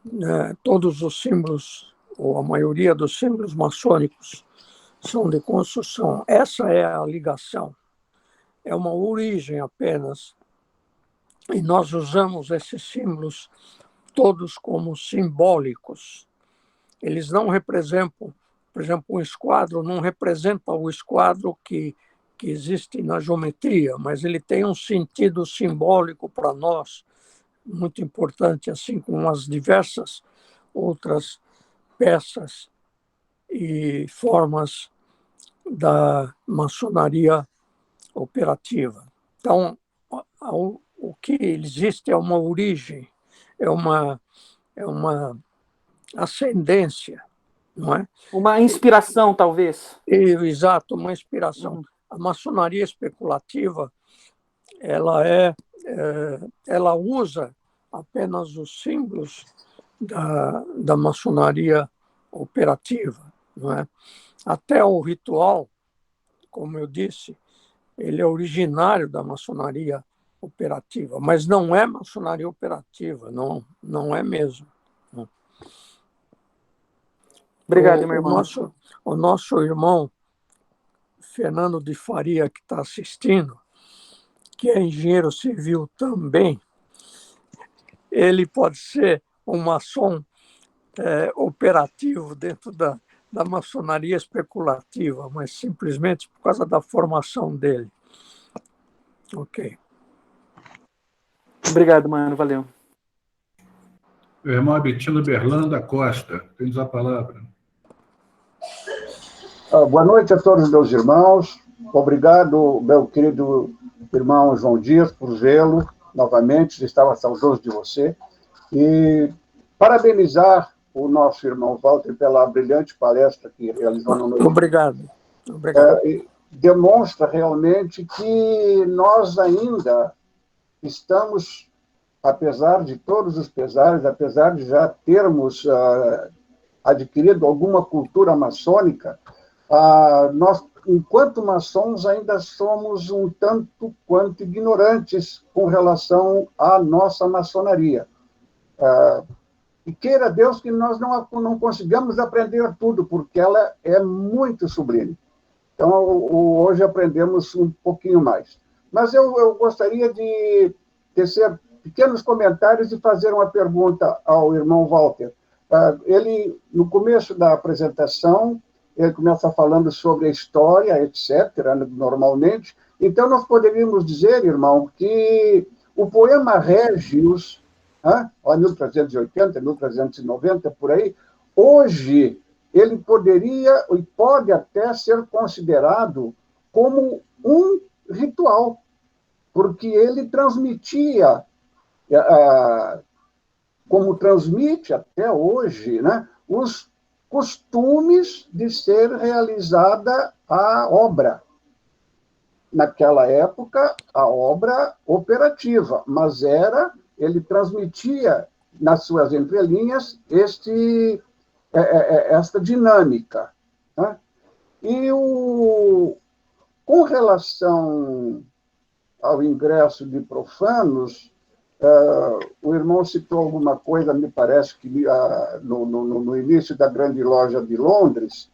né? Todos os símbolos, ou a maioria dos símbolos maçônicos, são de construção. Essa é a ligação. É uma origem apenas. E nós usamos esses símbolos todos como simbólicos. Eles não representam, por exemplo, um esquadro não representa o esquadro que existe na geometria, mas ele tem um sentido simbólico para nós, muito importante, assim como as diversas outras peças e formas da maçonaria operativa. Então, o que existe é uma origem, é uma ascendência, não é? Uma inspiração, talvez. Exato, uma inspiração. Uhum. A maçonaria especulativa, ela usa apenas os símbolos da maçonaria operativa, não é? Até o ritual, como eu disse, ele é originário da maçonaria operativa, mas não é maçonaria operativa, não é mesmo. Obrigado, meu irmão. O nosso irmão Fernando de Faria, que está assistindo, que é engenheiro civil também, ele pode ser um maçom operativo dentro da maçonaria especulativa, mas simplesmente por causa da formação dele. Ok. Obrigado, mano. Valeu. O irmão Abitino Berlando da Costa, tens a palavra. Boa noite a todos os meus irmãos. Obrigado, meu querido irmão João Dias, por vê-lo novamente. Estava saudoso de você. E parabenizar o nosso irmão Walter pela brilhante palestra que realizou no noite. Obrigado. Demonstra realmente que nós ainda estamos, apesar de todos os pesares, apesar de já termos adquirido alguma cultura maçônica, nós, enquanto maçons, ainda somos um tanto quanto ignorantes com relação à nossa maçonaria. E queira Deus que nós não consigamos aprender tudo, porque ela é muito sublime. Então, hoje aprendemos um pouquinho mais. Mas eu gostaria de tecer pequenos comentários e fazer uma pergunta ao irmão Walter. Ele, no começo da apresentação, ele começa falando sobre a história, etc., normalmente. Então, nós poderíamos dizer, irmão, que o poema Régios, 1380, 1390, por aí, hoje ele poderia e pode até ser considerado como um ritual, porque ele transmitia, como transmite até hoje, né, os costumes de ser realizada a obra. Naquela época, a obra operativa, mas ele transmitia nas suas entrelinhas esta dinâmica. Né? E com relação ao ingresso de profanos, o irmão citou alguma coisa, me parece que no início da grande loja de Londres,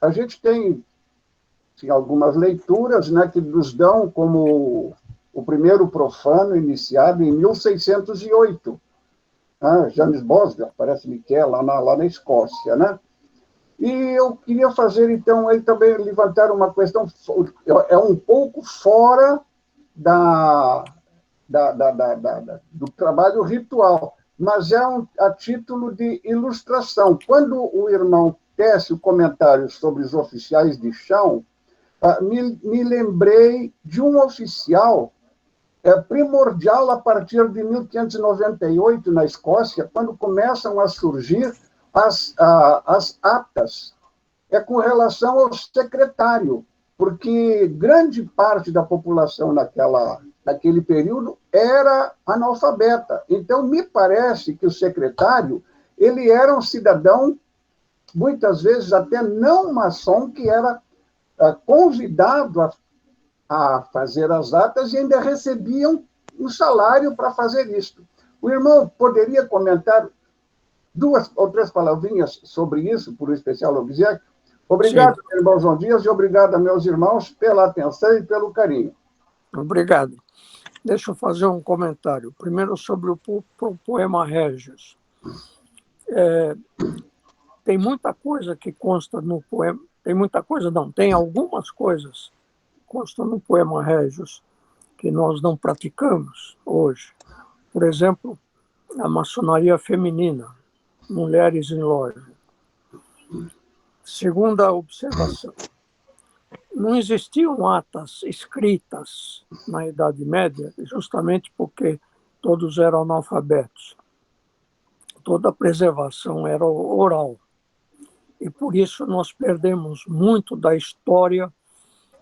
a gente tem algumas leituras, né, que nos dão como o primeiro profano iniciado em 1608, James Boswell, parece-me que é, lá na Escócia, né? E eu queria fazer, então, aí também levantar uma questão, um pouco fora do trabalho ritual, mas a título de ilustração. Quando o irmão tece o comentário sobre os oficiais de chão, me lembrei de um oficial primordial a partir de 1598, na Escócia, quando começam a surgir as atas com relação ao secretário, porque grande parte da população naquele período era analfabeta. Então, me parece que o secretário ele era um cidadão, muitas vezes até não maçom, que era convidado a fazer as atas e ainda recebiam um salário para fazer isso. O irmão poderia comentar 2 ou 3 palavrinhas sobre isso, por especial obséquio? Obrigado, irmão João Dias, e obrigado a meus irmãos pela atenção e pelo carinho. Obrigado. Deixa eu fazer um comentário. Primeiro sobre o poema Régios. Tem muita coisa que consta no poema. Tem muita coisa, não. Tem algumas coisas que constam no poema Régios que nós não praticamos hoje. Por exemplo, a maçonaria feminina, mulheres em loja. Segunda observação, não existiam atas escritas na Idade Média, justamente porque todos eram analfabetos. Toda a preservação era oral. E por isso nós perdemos muito da história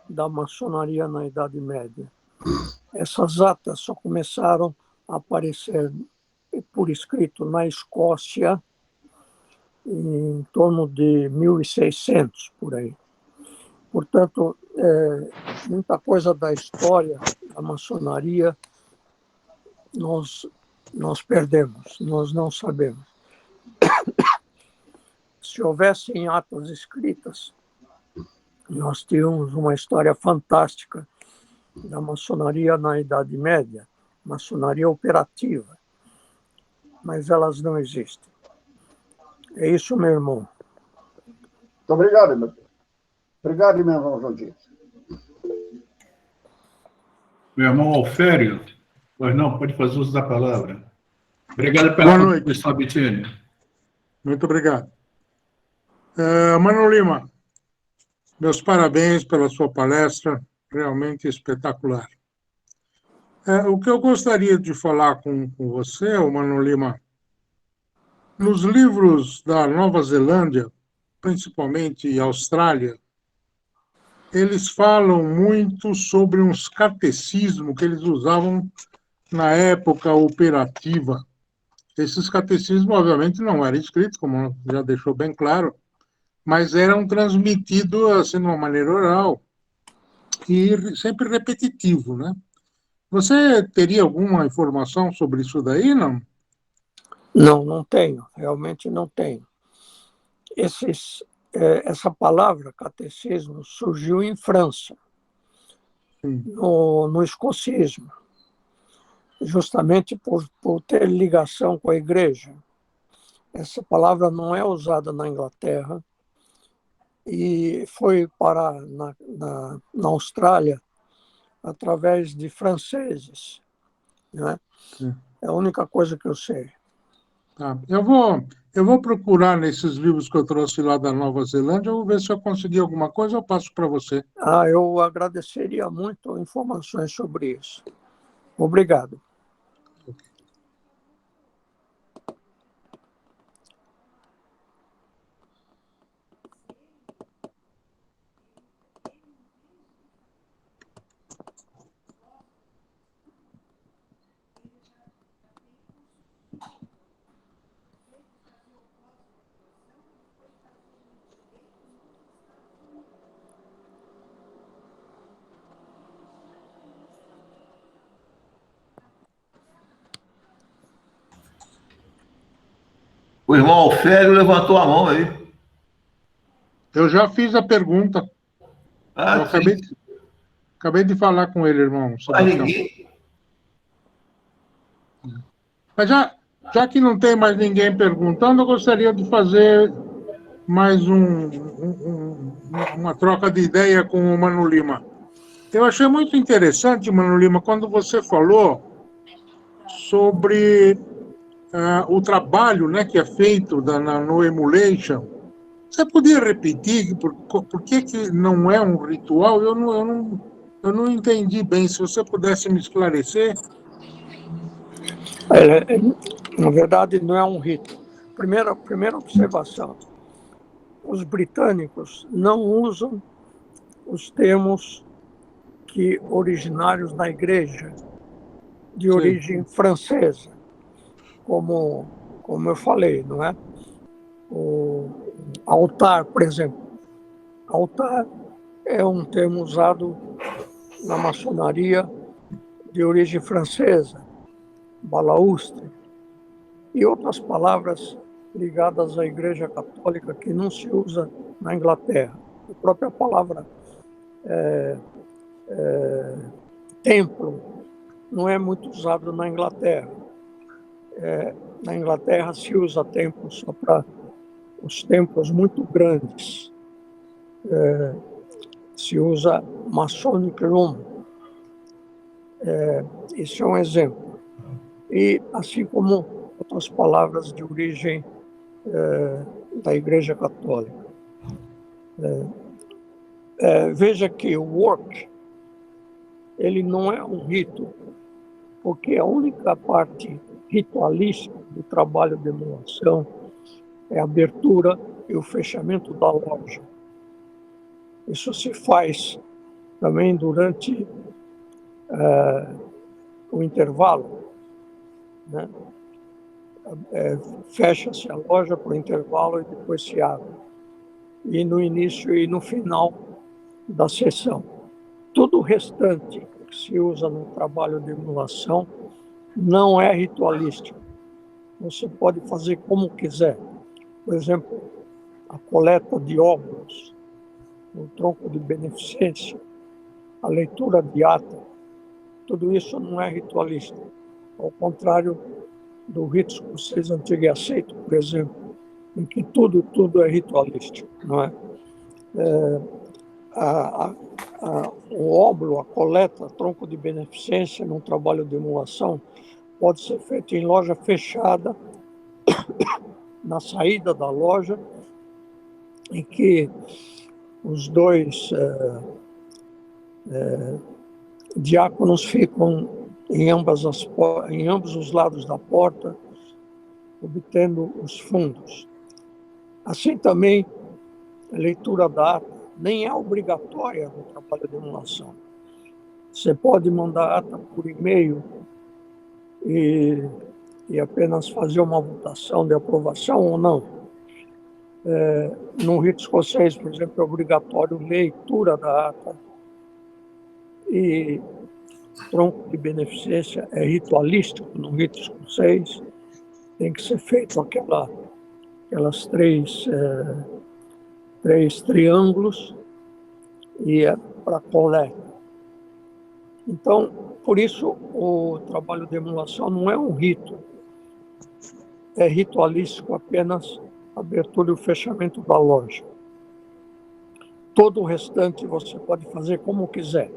da maçonaria na Idade Média. Essas atas só começaram a aparecer por escrito na Escócia em torno de 1600, por aí. Portanto, muita coisa da história da maçonaria nós perdemos, nós não sabemos. Se houvessem atas escritas, nós tínhamos uma história fantástica da maçonaria na Idade Média, maçonaria operativa, mas elas não existem. É isso, meu irmão. Muito obrigado, meu Deus. Obrigado, meu irmão João Dias. Meu irmão Alfério, pois não, pode fazer uso da palavra. Obrigado pela contribuição, Bettini. Muito obrigado. Mano Lima, meus parabéns pela sua palestra, realmente espetacular. O que eu gostaria de falar com você, Mano Lima, nos livros da Nova Zelândia, principalmente Austrália, eles falam muito sobre uns catecismos que eles usavam na época operativa. Esses catecismos, obviamente, não eram escritos, como já deixou bem claro, mas eram transmitidos assim, de uma maneira oral e sempre repetitivo, né? Você teria alguma informação sobre isso daí, não? Não, não tenho, realmente não tenho. Essa palavra, catecismo, surgiu em França, no escocismo, justamente por ter ligação com a igreja. Essa palavra não é usada na Inglaterra e foi parar na Austrália através de franceses, né? É a única coisa que eu sei. Tá. Eu vou procurar nesses livros que eu trouxe lá da Nova Zelândia, eu vou ver se eu conseguir alguma coisa, eu passo para você. Eu agradeceria muito informações sobre isso. Obrigado. O irmão Alfério levantou a mão aí. Eu já fiz a pergunta. Eu acabei de falar com ele, irmão. Mas já que não tem mais ninguém perguntando, eu gostaria de fazer mais uma troca de ideia com o Mano Lima. Eu achei muito interessante, Mano Lima, quando você falou sobre o trabalho, né, que é feito no Emulation. Você podia repetir por que não é um ritual? Eu não entendi bem. Se você pudesse me esclarecer. Na verdade, não é um rito. Primeira observação. Os britânicos não usam os termos originários da igreja, de origem francesa, como eu falei, não é? O altar, por exemplo. Altar é um termo usado na maçonaria de origem francesa, balaustre, e outras palavras ligadas à Igreja Católica que não se usa na Inglaterra. A própria palavra templo não é muito usado na Inglaterra. Na Inglaterra se usa templo só para os templos muito grandes. Se usa Masonic Room. Isso é um exemplo. E assim como outras palavras de origem da Igreja Católica. Veja que o work, ele não é um rito, porque a única parte ritualística do trabalho de emulação é a abertura e o fechamento da loja. Isso se faz também durante o intervalo, né? Fecha-se a loja para o intervalo e depois se abre. E no início e no final da sessão. Tudo o restante que se usa no trabalho de emulação não é ritualístico. Você pode fazer como quiser. Por exemplo, a coleta de óvulos, o tronco de beneficência, a leitura de ata, tudo isso não é ritualístico. Ao contrário do rito escocês antigo e aceito, por exemplo, em que tudo é ritualístico, não é? O óbolo, a coleta, tronco de beneficência num trabalho de emulação pode ser feito em loja fechada, na saída da loja, em que os dois diáconos ficam em ambos os lados da porta, obtendo os fundos. Assim também, a leitura da ata nem é obrigatória no trabalho de emulação. Você pode mandar ata por e-mail e apenas fazer uma votação de aprovação ou não. No rito escocês, por exemplo, é obrigatório leitura da ata e tronco de beneficência é ritualístico no rito escocês, tem que ser feito aquelas três triângulos e é para coleta. Então, por isso, o trabalho de emulação não é um rito, é ritualístico apenas a abertura e o fechamento da loja. Todo o restante você pode fazer como quiser.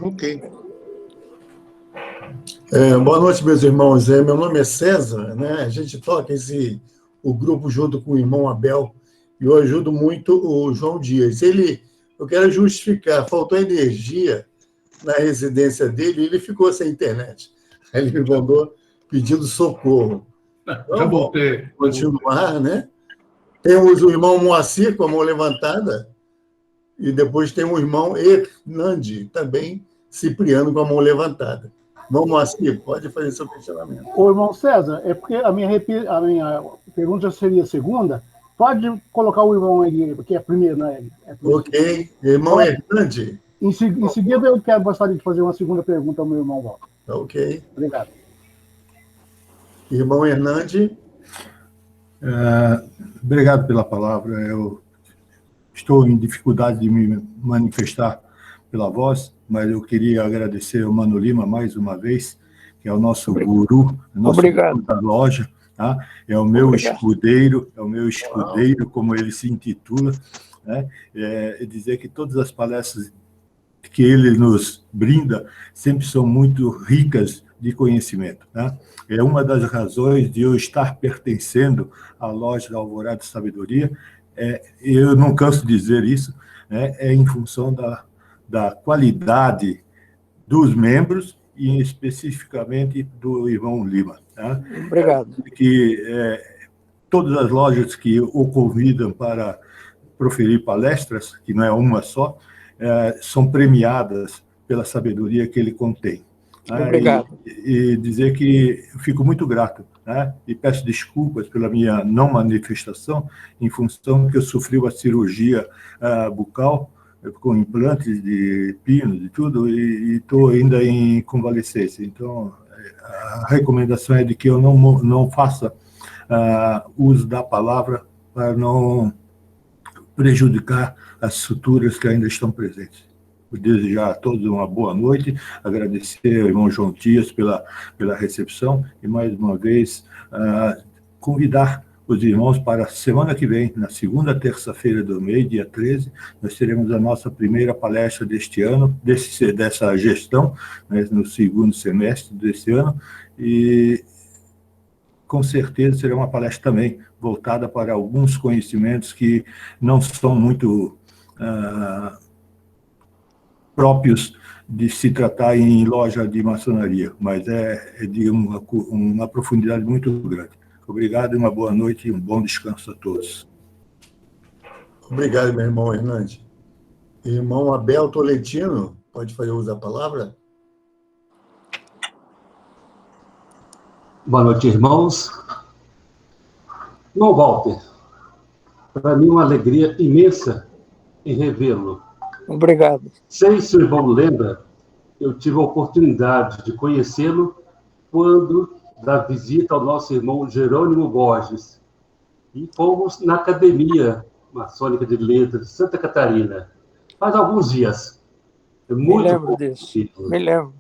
Ok. Boa noite, meus irmãos. Meu nome é César, né? A gente toca o grupo junto com o irmão Abel, e eu ajudo muito o João Dias. Eu quero justificar, faltou energia na residência dele e ele ficou sem internet. Aí ele me mandou pedindo socorro. Já voltei. Continuar, né? Temos o irmão Moacir com a mão levantada, e depois tem o irmão Hernandi, também Cipriano com a mão levantada. Irmão Moacir, pode fazer seu questionamento. Ô, irmão César, é porque a minha pergunta seria a segunda. Pode colocar o irmão aí, porque é primeiro, né? Ok. Irmão Hernandi. Em seguida, eu gostaria de fazer uma segunda pergunta ao meu irmão Walter. Ok. Obrigado. Irmão Hernandi. Obrigado pela palavra. Eu estou em dificuldade de me manifestar pela voz, mas eu queria agradecer ao Mano Lima mais uma vez, que é o nosso guru, nosso guru da loja, tá? É o meu escudeiro, como ele se intitula, né? Dizer que todas as palestras que ele nos brinda sempre são muito ricas de conhecimento, tá? É uma das razões de eu estar pertencendo à loja da Alvorada de Sabedoria. Eu não canso de dizer isso, né? É em função da qualidade dos membros e especificamente do irmão Lima. Tá? Obrigado. Que todas as lojas que o convidam para proferir palestras, que não é uma só, são premiadas pela sabedoria que ele contém. Obrigado. E dizer que eu fico muito grato, né? E peço desculpas pela minha não manifestação, em função que eu sofri uma cirurgia bucal, com implantes de pinos e tudo, e estou ainda em convalescência. Então, a recomendação é de que eu não faça uso da palavra para não prejudicar as estruturas que ainda estão presentes. Vou desejar a todos uma boa noite, agradecer ao irmão João Dias pela recepção e, mais uma vez, convidar os irmãos para a semana que vem, na segunda terça-feira do mês, dia 13, nós teremos a nossa primeira palestra deste ano, dessa gestão, né, no segundo semestre deste ano, e com certeza será uma palestra também voltada para alguns conhecimentos que não são muito próprios de se tratar em loja de maçonaria, mas é de uma profundidade muito grande. Obrigado, uma boa noite e um bom descanso a todos. Obrigado, meu irmão Hernandes. Irmão Abel Tolentino, pode fazer uso da palavra? Boa noite, irmãos. Irmão Walter, para mim é uma alegria imensa em revê-lo. Obrigado. Sei se o irmão lembra, eu tive a oportunidade de conhecê-lo quando da visita ao nosso irmão Jerônimo Borges. E fomos na Academia Maçônica de Letras de Santa Catarina, faz alguns dias. É muito Me lembro disso. Me lembro.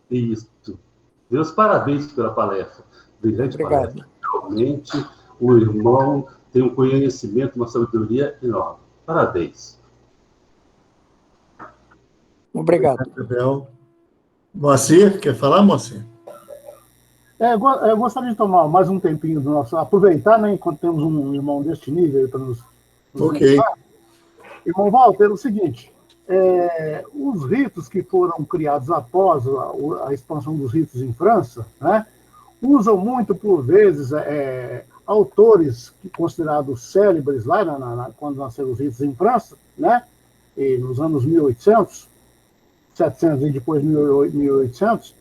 Isso. Meus parabéns pela palestra. Brilhante palestra. Realmente, o irmão tem um conhecimento, uma sabedoria enorme. Parabéns. Obrigado. Moacir, quer falar, Moacir? Eu gostaria de tomar mais um tempinho do nosso... Aproveitar, né, enquanto temos um irmão deste nível para nos ok. Mostrar. Irmão Walter, é o seguinte, os ritos que foram criados após a expansão dos ritos em França, né, usam muito, por vezes, autores considerados célebres lá, quando nasceram os ritos em França, né, e nos anos 1800, 700 e depois 1800,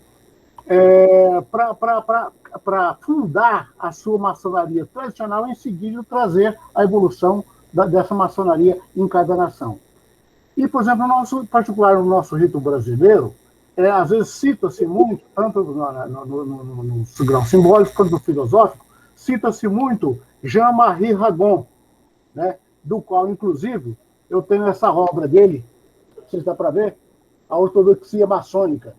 para fundar a sua maçonaria tradicional e, em seguida, trazer a evolução dessa maçonaria em cada nação. E, por exemplo, em particular no nosso rito brasileiro, às vezes cita-se muito, tanto no grau simbólico quanto no filosófico, cita-se muito Jean-Marie Ragon, né, do qual, inclusive, eu tenho essa obra dele, vocês dá para ver, A Ortodoxia Maçônica,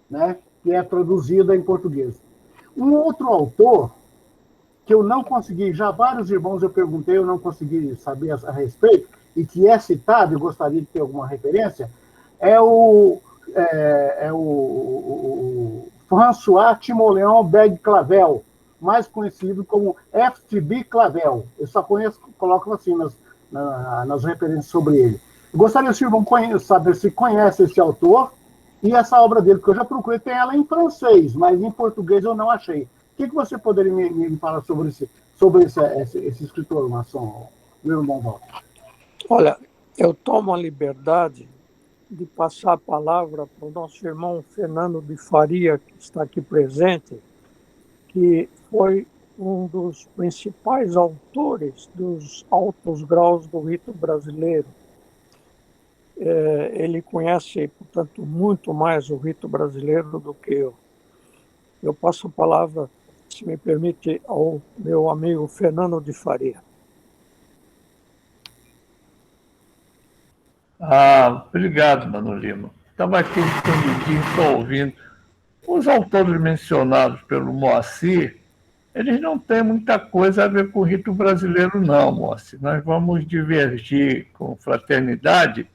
né, que é traduzida em português. Um outro autor, que eu não consegui, já vários irmãos eu perguntei, eu não consegui saber a respeito, e que é citado, e gostaria de ter alguma referência, é o François Timoleon Beg Clavel, mais conhecido como FTB Clavel. Eu só conheço, coloco assim nas referências sobre ele. Eu gostaria, se o irmão saber se conhece esse autor e essa obra dele, porque eu já procurei, tem ela em francês, mas em português eu não achei. O que você poderia me falar sobre esse escritor maçom, meu irmão Walter? Olha, eu tomo a liberdade de passar a palavra para o nosso irmão Fernando de Faria, que está aqui presente, que foi um dos principais autores dos altos graus do rito brasileiro. Ele conhece, portanto, muito mais o rito brasileiro do que eu. Eu passo a palavra, se me permite, ao meu amigo Fernando de Faria. Obrigado, Mano Lima. Estava aqui escondidinho, só ouvindo. Os autores mencionados pelo Moacir, eles não têm muita coisa a ver com o rito brasileiro, não, Moacir. Nós vamos divergir com fraternidade,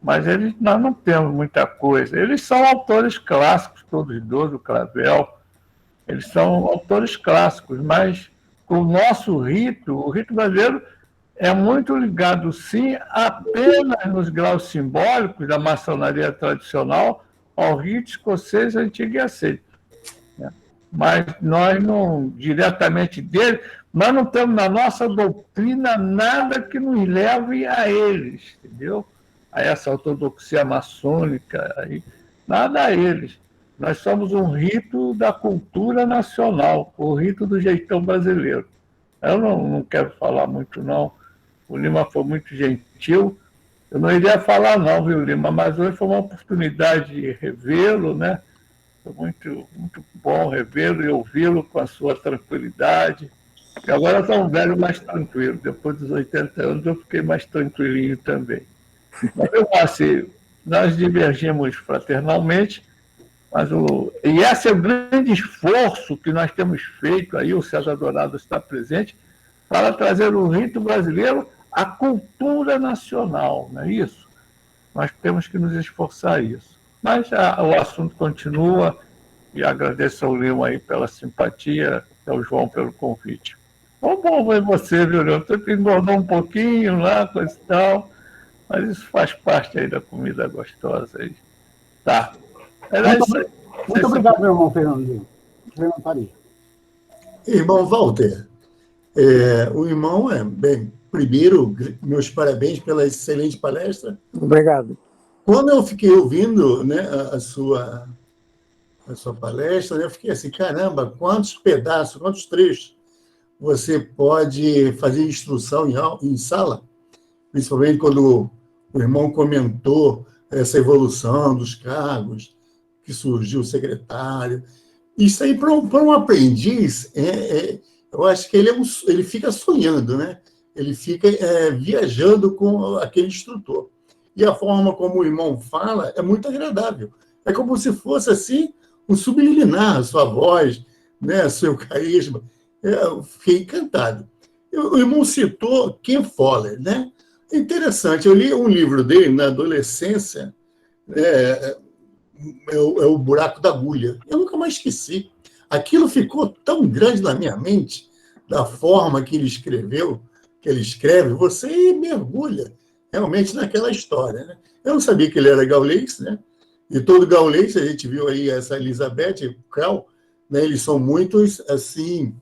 mas nós não temos muita coisa. Eles são autores clássicos, todos dois, o Clavel. Eles são autores clássicos, mas com o nosso rito, o rito brasileiro é muito ligado, sim, apenas nos graus simbólicos da maçonaria tradicional ao rito escocês antigo e aceito. Mas nós não, diretamente dele, nós não temos na nossa doutrina nada que nos leve a eles, entendeu? A essa ortodoxia maçônica, aí, nada a eles. Nós somos um rito da cultura nacional, o rito do jeitão brasileiro. Eu não quero falar muito, não. O Lima foi muito gentil. Eu não iria falar, não, viu, Lima? Mas hoje foi uma oportunidade de revê-lo, né? Foi muito, muito bom revê-lo e ouvi-lo com a sua tranquilidade. E agora eu sou um velho mais tranquilo. Depois dos 80 anos eu fiquei mais tranquilinho também. Mas, Moacir, nós divergimos fraternalmente, E esse é o grande esforço que nós temos feito, aí o César Dourado está presente, para trazer o rito brasileiro à cultura nacional, não é isso? Nós temos que nos esforçar isso. Mas o assunto continua, e agradeço ao Lima aí pela simpatia, e ao João pelo convite. Bom ver você, viu, Leão? Você engordou um pouquinho lá, coisa e tal, mas isso faz parte aí da comida gostosa aí. Tá. Muito obrigado, meu irmão Fernando Faria. Irmão Walter, o irmão primeiro, meus parabéns pela excelente palestra. Obrigado. Quando eu fiquei ouvindo, né, a sua palestra, eu fiquei assim, caramba, quantos pedaços, quantos trechos você pode fazer instrução em sala, principalmente quando o irmão comentou essa evolução dos cargos, que surgiu o secretário. Isso aí, para um aprendiz, eu acho que ele fica sonhando, né? Ele fica viajando com aquele instrutor. E a forma como o irmão fala é muito agradável. É como se fosse, assim, um subliminar, a sua voz, né? Seu carisma. Eu fiquei encantado. O irmão citou Ken Follett, né? É interessante, eu li um livro dele na adolescência, é o Buraco da Agulha. Eu nunca mais esqueci. Aquilo ficou tão grande na minha mente, da forma que ele escreve, você mergulha realmente naquela história, né? Eu não sabia que ele era gaulês, né? E todo gaulês, a gente viu aí essa Elizabeth Krau, né? Eles são muitos, assim,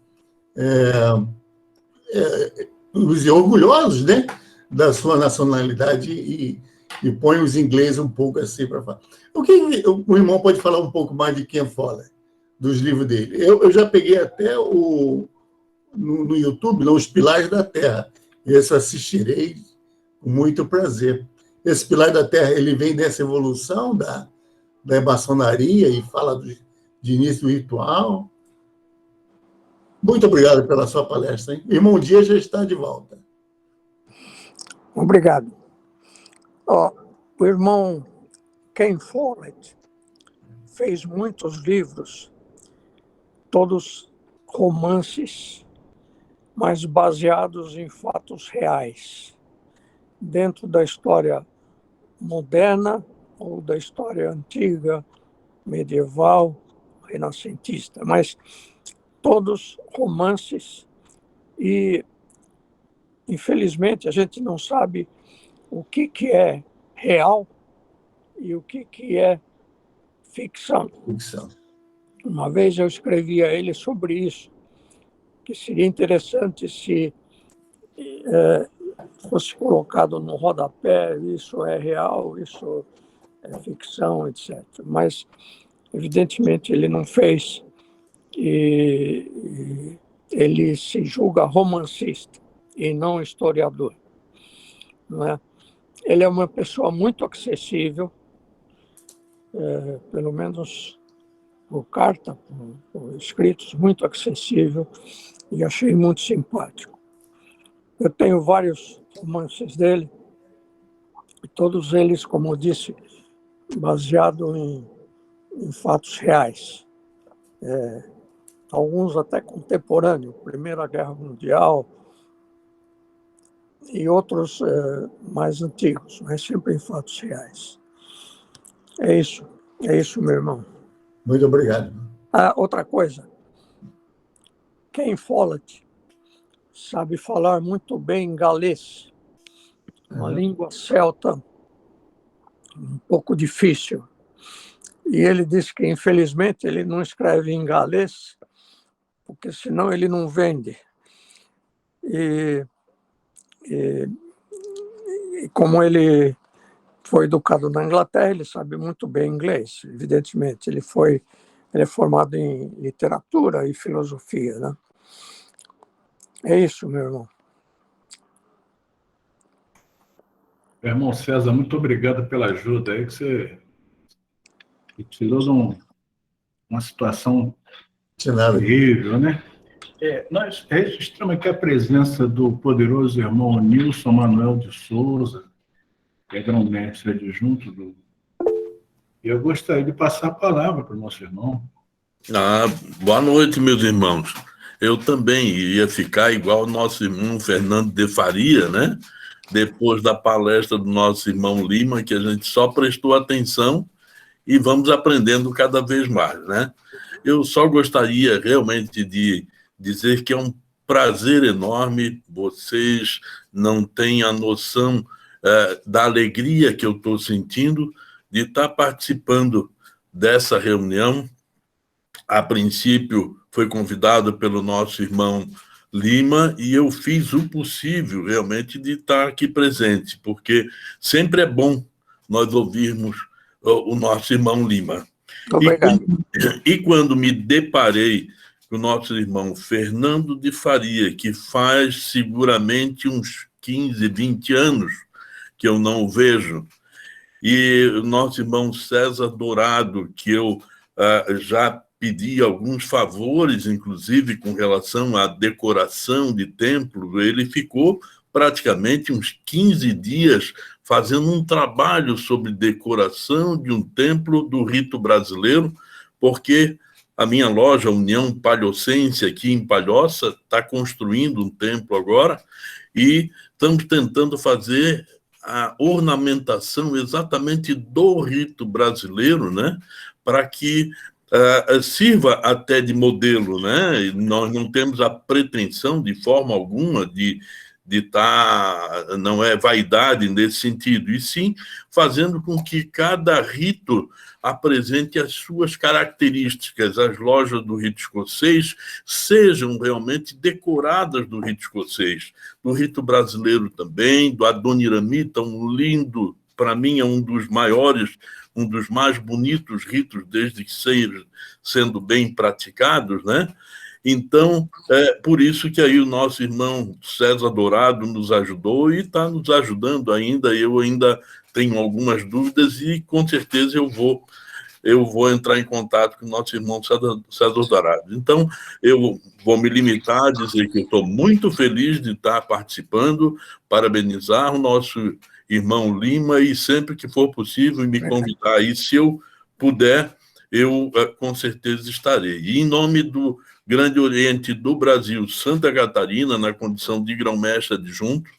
orgulhosos, né? Da sua nacionalidade e põe os ingleses um pouco assim para falar. O que o irmão pode falar um pouco mais de Ken Follett, dos livros dele? Eu já peguei até no YouTube, Os Pilares da Terra. Esse eu assistirei com muito prazer. Esse Pilar da Terra, ele vem dessa evolução da maçonaria e fala de início do ritual. Muito obrigado pela sua palestra, hein? Irmão Dias já está de volta. Obrigado. O irmão Ken Follett fez muitos livros, todos romances, mas baseados em fatos reais, dentro da história moderna ou da história antiga, medieval, renascentista, mas todos romances e, infelizmente, a gente não sabe o que é real e o que é ficção. Uma vez eu escrevi a ele sobre isso, que seria interessante se fosse colocado no rodapé, isso é real, isso é ficção, etc. Mas, evidentemente, ele não fez e ele se julga romancista e não historiador. Não é? Ele é uma pessoa muito acessível, pelo menos por carta, por escritos, muito acessível, e achei muito simpático. Eu tenho vários romances dele, e todos eles, como eu disse, baseados em fatos reais. Alguns até contemporâneos, Primeira Guerra Mundial, e outros mais antigos, mas sempre em fatos reais. É isso, meu irmão. Muito obrigado. Outra coisa, Ken Follett sabe falar muito bem galês, uma língua celta um pouco difícil. E ele disse que, infelizmente, ele não escreve em galês, porque senão ele não vende. E como ele foi educado na Inglaterra, ele sabe muito bem inglês, evidentemente. Ele é formado em literatura e filosofia, né? É isso, meu irmão. Irmão César, muito obrigado pela ajuda aí, que você tirou de uma situação terrível, né? Nós registramos aqui a presença do poderoso irmão Nilson Manuel de Souza, que é grão-mestre adjunto E eu gostaria de passar a palavra para o nosso irmão. Boa noite, meus irmãos. Eu também iria ficar igual o nosso irmão Fernando de Faria, né? Depois da palestra do nosso irmão Lima, que a gente só prestou atenção e vamos aprendendo cada vez mais, né? Eu só gostaria realmente de dizer que é um prazer enorme, vocês não têm a noção da alegria que eu estou sentindo de estar participando dessa reunião. A princípio, foi convidado pelo nosso irmão Lima e eu fiz o possível, realmente, de estar aqui presente, porque sempre é bom nós ouvirmos o nosso irmão Lima. Obrigado. E quando me deparei com o nosso irmão Fernando de Faria, que faz seguramente uns 15, 20 anos que eu não o vejo, e o nosso irmão César Dourado, que eu já pedi alguns favores, inclusive com relação à decoração de templo, ele ficou praticamente uns 15 dias fazendo um trabalho sobre decoração de um templo do rito brasileiro, porque a minha loja, União Palhocense, aqui em Palhoça, está construindo um templo agora e estamos tentando fazer a ornamentação exatamente do rito brasileiro, né, para que sirva até de modelo, né? Nós não temos a pretensão, de forma alguma, de estar, não é vaidade nesse sentido, e sim fazendo com que cada rito apresente as suas características. As lojas do rito escocês sejam realmente decoradas do rito escocês, do rito brasileiro também, do Adoniramita, um lindo, para mim é um dos maiores, um dos mais bonitos ritos, desde que sendo bem praticados, né? Então, é por isso que aí o nosso irmão César Dourado nos ajudou e está nos ajudando ainda. Eu ainda tenho algumas dúvidas e, com certeza, eu vou entrar em contato com o nosso irmão César Dourado. Então, eu vou me limitar a dizer que eu estou muito feliz de estar participando, parabenizar o nosso irmão Lima, e sempre que for possível me convidar aí, se eu puder, eu com certeza estarei. E em nome do Grande Oriente do Brasil, Santa Catarina, na condição de grão-mestre adjunto,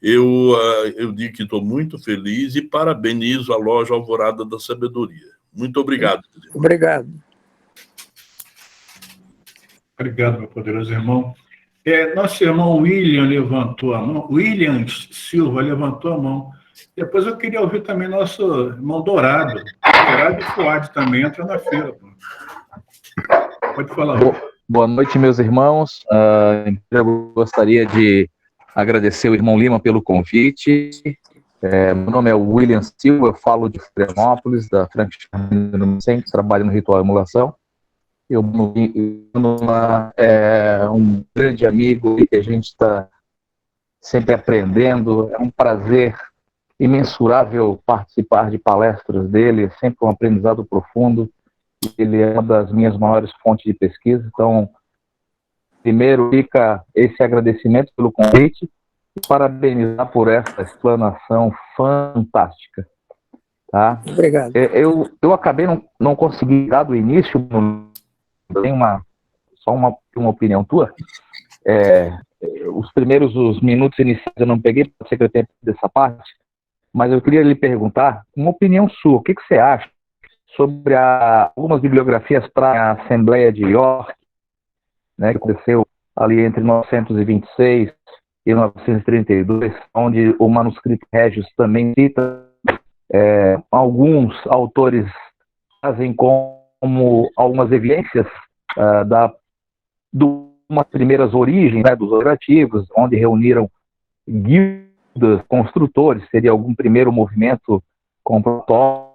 eu digo que estou muito feliz e parabenizo a loja Alvorada da Sabedoria. Muito obrigado. Obrigado. Obrigado, meu poderoso irmão. Nosso irmão William levantou a mão, William Silva levantou a mão. Depois eu queria ouvir também nosso irmão Dourado. Dourado e Fuad também entra na fila. Pô. Pode falar. Boa noite, meus irmãos. Eu gostaria de agradecer o irmão Lima pelo convite. Meu nome é William Silva, eu falo de Florianópolis, da Franciscana, sempre trabalho no Ritual Emulação. O Lima é um grande amigo e a gente está sempre aprendendo. É um prazer imensurável participar de palestras dele, é sempre um aprendizado profundo. Ele é uma das minhas maiores fontes de pesquisa. Então, primeiro fica esse agradecimento pelo convite e parabenizar por essa explanação fantástica. Tá? Obrigado. Eu acabei não consegui dar do início. Tem só uma opinião tua. Os minutos iniciais eu não peguei, pode ser que eu tenha perdido essa parte, mas eu queria lhe perguntar uma opinião sua. O que você acha sobre algumas bibliografias para a Assembleia de York, né, que aconteceu ali entre 1926 e 1932, onde o manuscrito Regius também cita, alguns autores trazem como algumas evidências de umas primeiras origens, né, dos operativos, onde reuniram guildas, construtores, seria algum primeiro movimento com protótipos,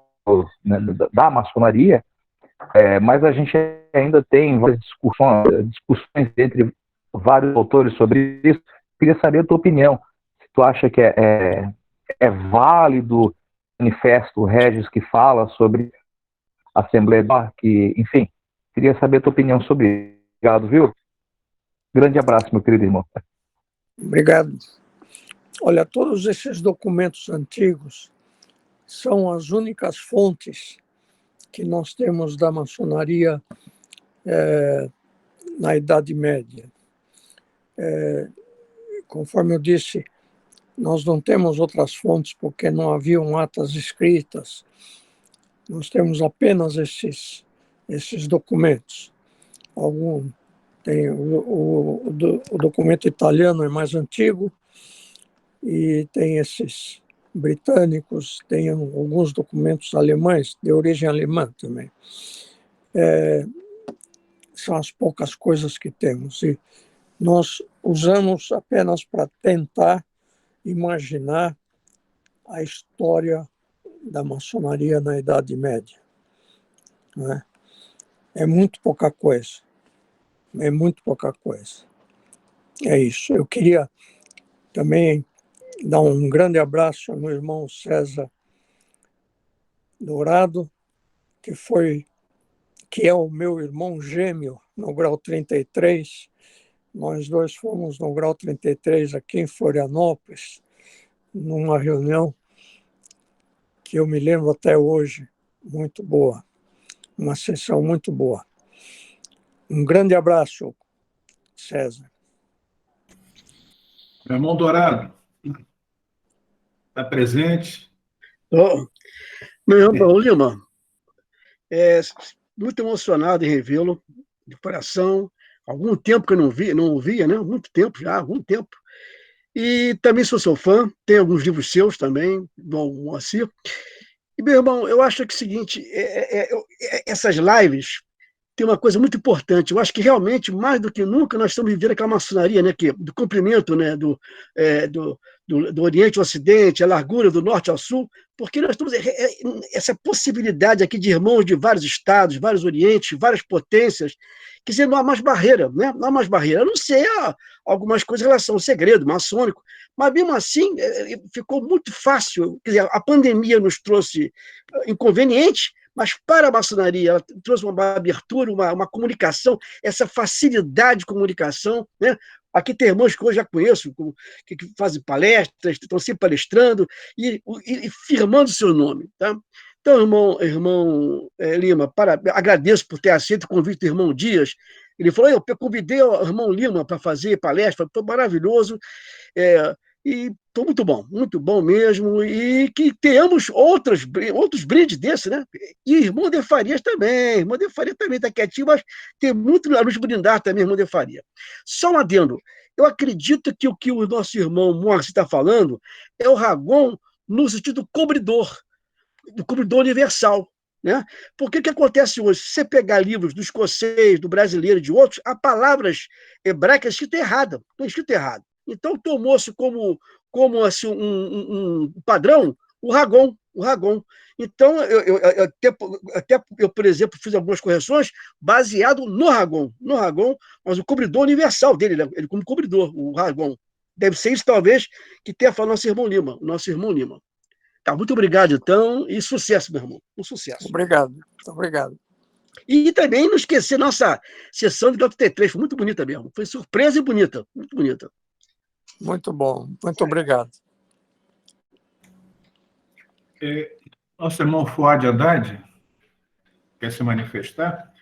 né, da maçonaria, mas a gente ainda tem várias discussões entre vários autores sobre isso. Queria saber a tua opinião. Se tu acha que é válido o manifesto Regius que fala sobre a Assembleia de York, enfim, queria saber a tua opinião sobre isso. Obrigado, viu? Grande abraço, meu querido irmão. Obrigado. Olha, todos esses documentos antigos são as únicas fontes que nós temos da maçonaria na Idade Média. Conforme eu disse, nós não temos outras fontes porque não haviam atas escritas. Nós temos apenas esses documentos. Tem o documento italiano é mais antigo e tem esses britânicos, tem alguns documentos alemães, de origem alemã também. São as poucas coisas que temos. E nós usamos apenas para tentar imaginar a história da maçonaria na Idade Média. Né? É muito pouca coisa. É muito pouca coisa. É isso. Eu queria também dar um grande abraço ao meu irmão César Dourado, que é o meu irmão gêmeo no grau 33. Nós dois fomos no grau 33 aqui em Florianópolis, numa reunião que eu me lembro até hoje, muito boa, uma sessão muito boa. Um grande abraço, César. Meu irmão Dourado, está presente? Meu irmão Lima, muito emocionado em revê-lo, de coração. Algum tempo que eu não ouvia, né? Muito tempo já, algum tempo. E também sou seu fã, tem alguns livros seus também, do Moacir. E, meu irmão, eu acho que é o seguinte, essas lives tem uma coisa muito importante. Eu acho que realmente, mais do que nunca, nós estamos vivendo aquela maçonaria, né, do comprimento, né, do Oriente ao Ocidente, a largura do Norte ao Sul, porque nós temos essa possibilidade aqui de irmãos de vários estados, vários orientes, várias potências, quer dizer, não há mais barreira, né? Não há mais barreira. Eu não sei algumas coisas em relação ao segredo maçônico, mas mesmo assim ficou muito fácil. Quer dizer, a pandemia nos trouxe inconvenientes, mas para a maçonaria ela trouxe uma abertura, uma comunicação, essa facilidade de comunicação, né? Aqui tem irmãos que hoje já conheço, que fazem palestras, estão sempre palestrando e firmando seu nome. Tá? Então, irmão Lima, agradeço por ter aceito o convite do irmão Dias. Ele falou, eu convidei o irmão Lima para fazer palestra, foi maravilhoso, e foi muito bom mesmo, e que tenhamos outros brindes desses, né? E irmão de Farias também está quietinho, mas tem muito a nos brindar também, irmão de Faria. Só um adendo, eu acredito que o que o nosso irmão Moacir está falando é o Ragon no sentido cobridor, do cobridor universal. Né? Porque o que acontece hoje? Se você pegar livros do escocês, do brasileiro e de outros, há palavras hebraicas escritas erradas. Estão escritas erradas. Então, tomou-se como assim, um padrão o Ragon. Então, eu, por exemplo, fiz algumas correções baseado no Ragon, mas o cobridor universal dele, ele como cobridor, o Ragon. Deve ser isso, talvez, que tenha falado o nosso irmão Lima. Tá, muito obrigado, então, e sucesso, meu irmão. Um sucesso. Obrigado, muito obrigado. E também não esquecer nossa sessão de T3, foi muito bonita mesmo. Foi surpresa e bonita, muito bonita. Muito bom, muito obrigado. Nosso irmão Fuad Haddad quer se manifestar.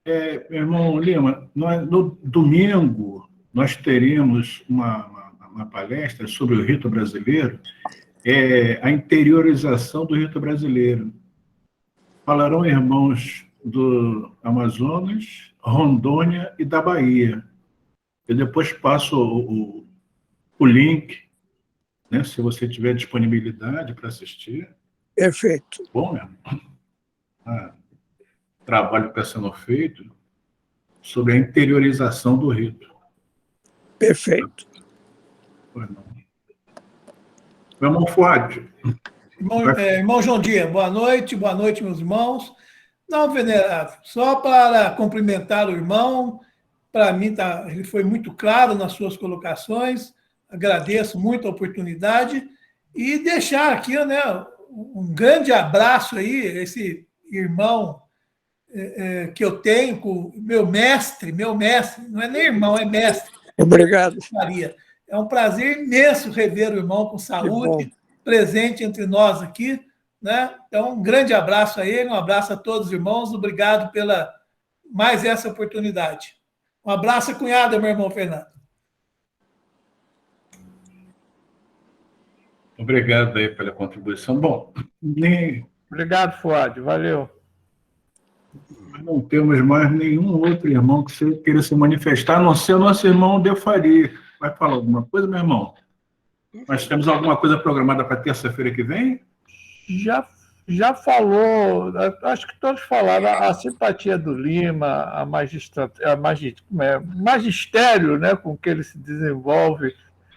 Meu irmão Lima, no domingo nós teremos uma palestra sobre o rito brasileiro, a interiorização do rito brasileiro. Falarão irmãos do Amazonas, Rondônia e da Bahia. Eu depois passo o link, né, se você tiver disponibilidade para assistir. Perfeito. Bom mesmo. Trabalho que está sendo feito sobre a interiorização do rito. Perfeito. Meu irmão Fuad. Irmão João Dias, boa noite, meus irmãos. Não, venerável, só para cumprimentar o irmão, para mim ele foi muito claro nas suas colocações, agradeço muito a oportunidade e deixar aqui, né, um grande abraço aí, esse irmão que eu tenho com meu mestre, não é nem irmão, é mestre. Obrigado. É um prazer imenso rever o irmão com saúde, presente entre nós aqui. né? Então, um grande abraço a ele, um abraço a todos os irmãos, obrigado pela mais essa oportunidade. Um abraço, cunhada, meu irmão Fernando. Obrigado aí pela contribuição. Bom, Obrigado, Fuad, valeu. Não temos mais nenhum outro irmão que queira se manifestar, a não ser o nosso irmão De Faria. Vai falar alguma coisa, meu irmão? Nós temos alguma coisa programada para terça-feira que vem? Já falou, acho que todos falaram, a simpatia do Lima, a magistério, né, com que ele se desenvolve,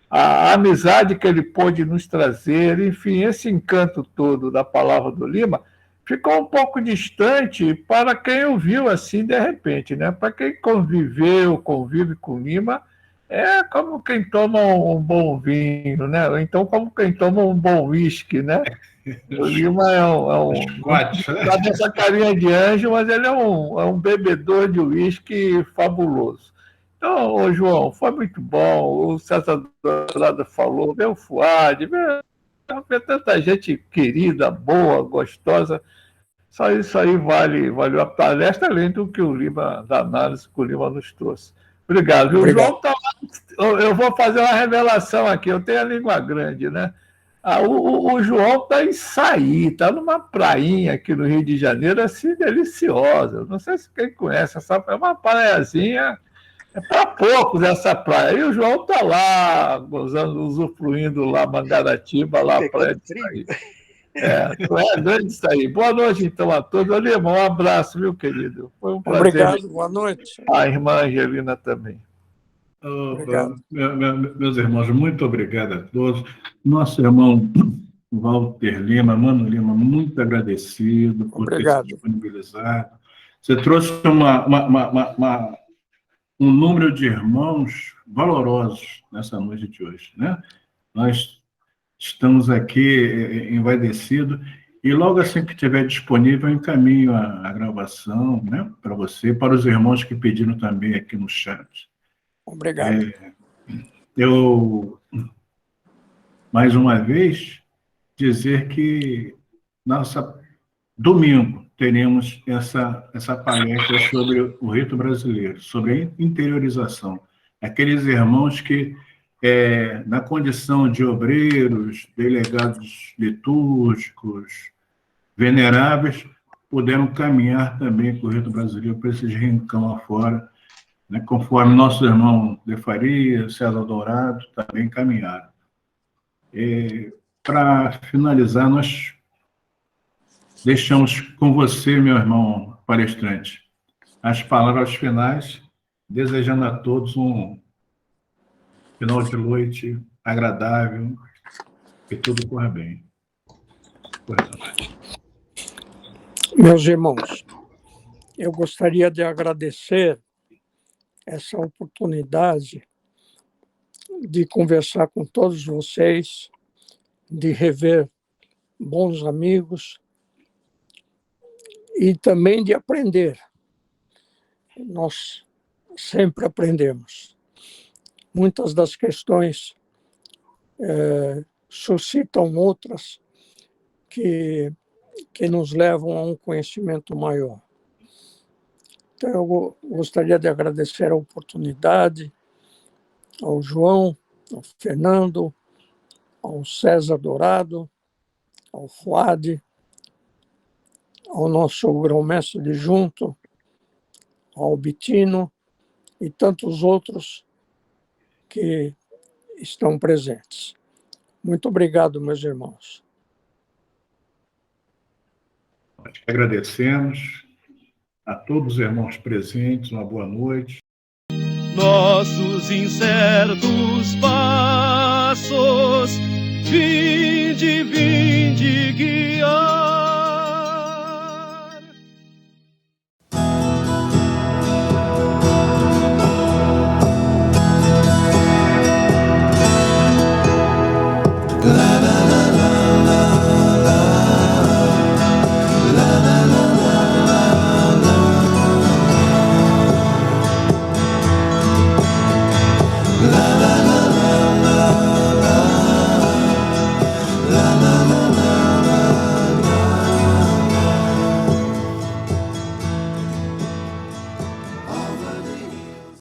a amizade que ele pôde nos trazer, enfim, esse encanto todo da palavra do Lima ficou um pouco distante para quem ouviu assim de repente, né? Para quem convive com Lima, é como quem toma um bom vinho, né? Ou então como quem toma um bom uísque, né? O Lima sabe essa carinha de anjo, mas ele é um bebedor de uísque fabuloso. Então, ô João, foi muito bom. O César Dourado falou, meu Fuad, tanta gente querida, boa, gostosa. Só isso aí valeu a palestra, além do que o Lima, da análise que o Lima nos trouxe. Obrigado. O João tá lá, eu vou fazer uma revelação aqui, eu tenho a língua grande, né? O João está em Saí, está numa prainha aqui no Rio de Janeiro, assim, deliciosa. Não sei se quem conhece essa praia, é uma praiazinha, é para poucos essa praia. E o João está lá, gozando, usufruindo lá, Mangaratiba, lá a praia de Saí. É grande isso aí. Boa noite, então, a todos. Alemão, um abraço, viu, querido? Foi um prazer. Obrigado, boa noite. A irmã Angelina também. Meus irmãos, muito obrigado a todos. Nosso irmão Walter Lima, Mano Lima, muito agradecido por ter se disponibilizado. Você trouxe um número de irmãos valorosos nessa noite de hoje, né? Nós estamos aqui envaidecidos e logo assim que estiver disponível, eu encaminho a gravação, né, para você, para os irmãos que pediram também aqui no chat. Obrigado. Eu, mais uma vez, dizer que domingo teremos essa palestra sobre o rito brasileiro, sobre a interiorização. Aqueles irmãos que, na condição de obreiros, delegados litúrgicos, veneráveis, puderam caminhar também com o rito brasileiro para esses rincão afora, né, conforme nosso irmão De Faria, César Dourado, também caminharam. Para finalizar, nós deixamos com você, meu irmão palestrante, as palavras finais, desejando a todos um final de noite agradável, que tudo corra bem. Meus irmãos, eu gostaria de agradecer essa oportunidade de conversar com todos vocês, de rever bons amigos e também de aprender. Nós sempre aprendemos. Muitas das questões suscitam outras que nos levam a um conhecimento maior. Então, eu gostaria de agradecer a oportunidade ao João, ao Fernando, ao César Dourado, ao Fuad, ao nosso grão-mestre adjunto, ao Bitino e tantos outros que estão presentes. Muito obrigado, meus irmãos. Nós que agradecemos a todos os irmãos presentes, uma boa noite. Nossos incertos passos, vinde,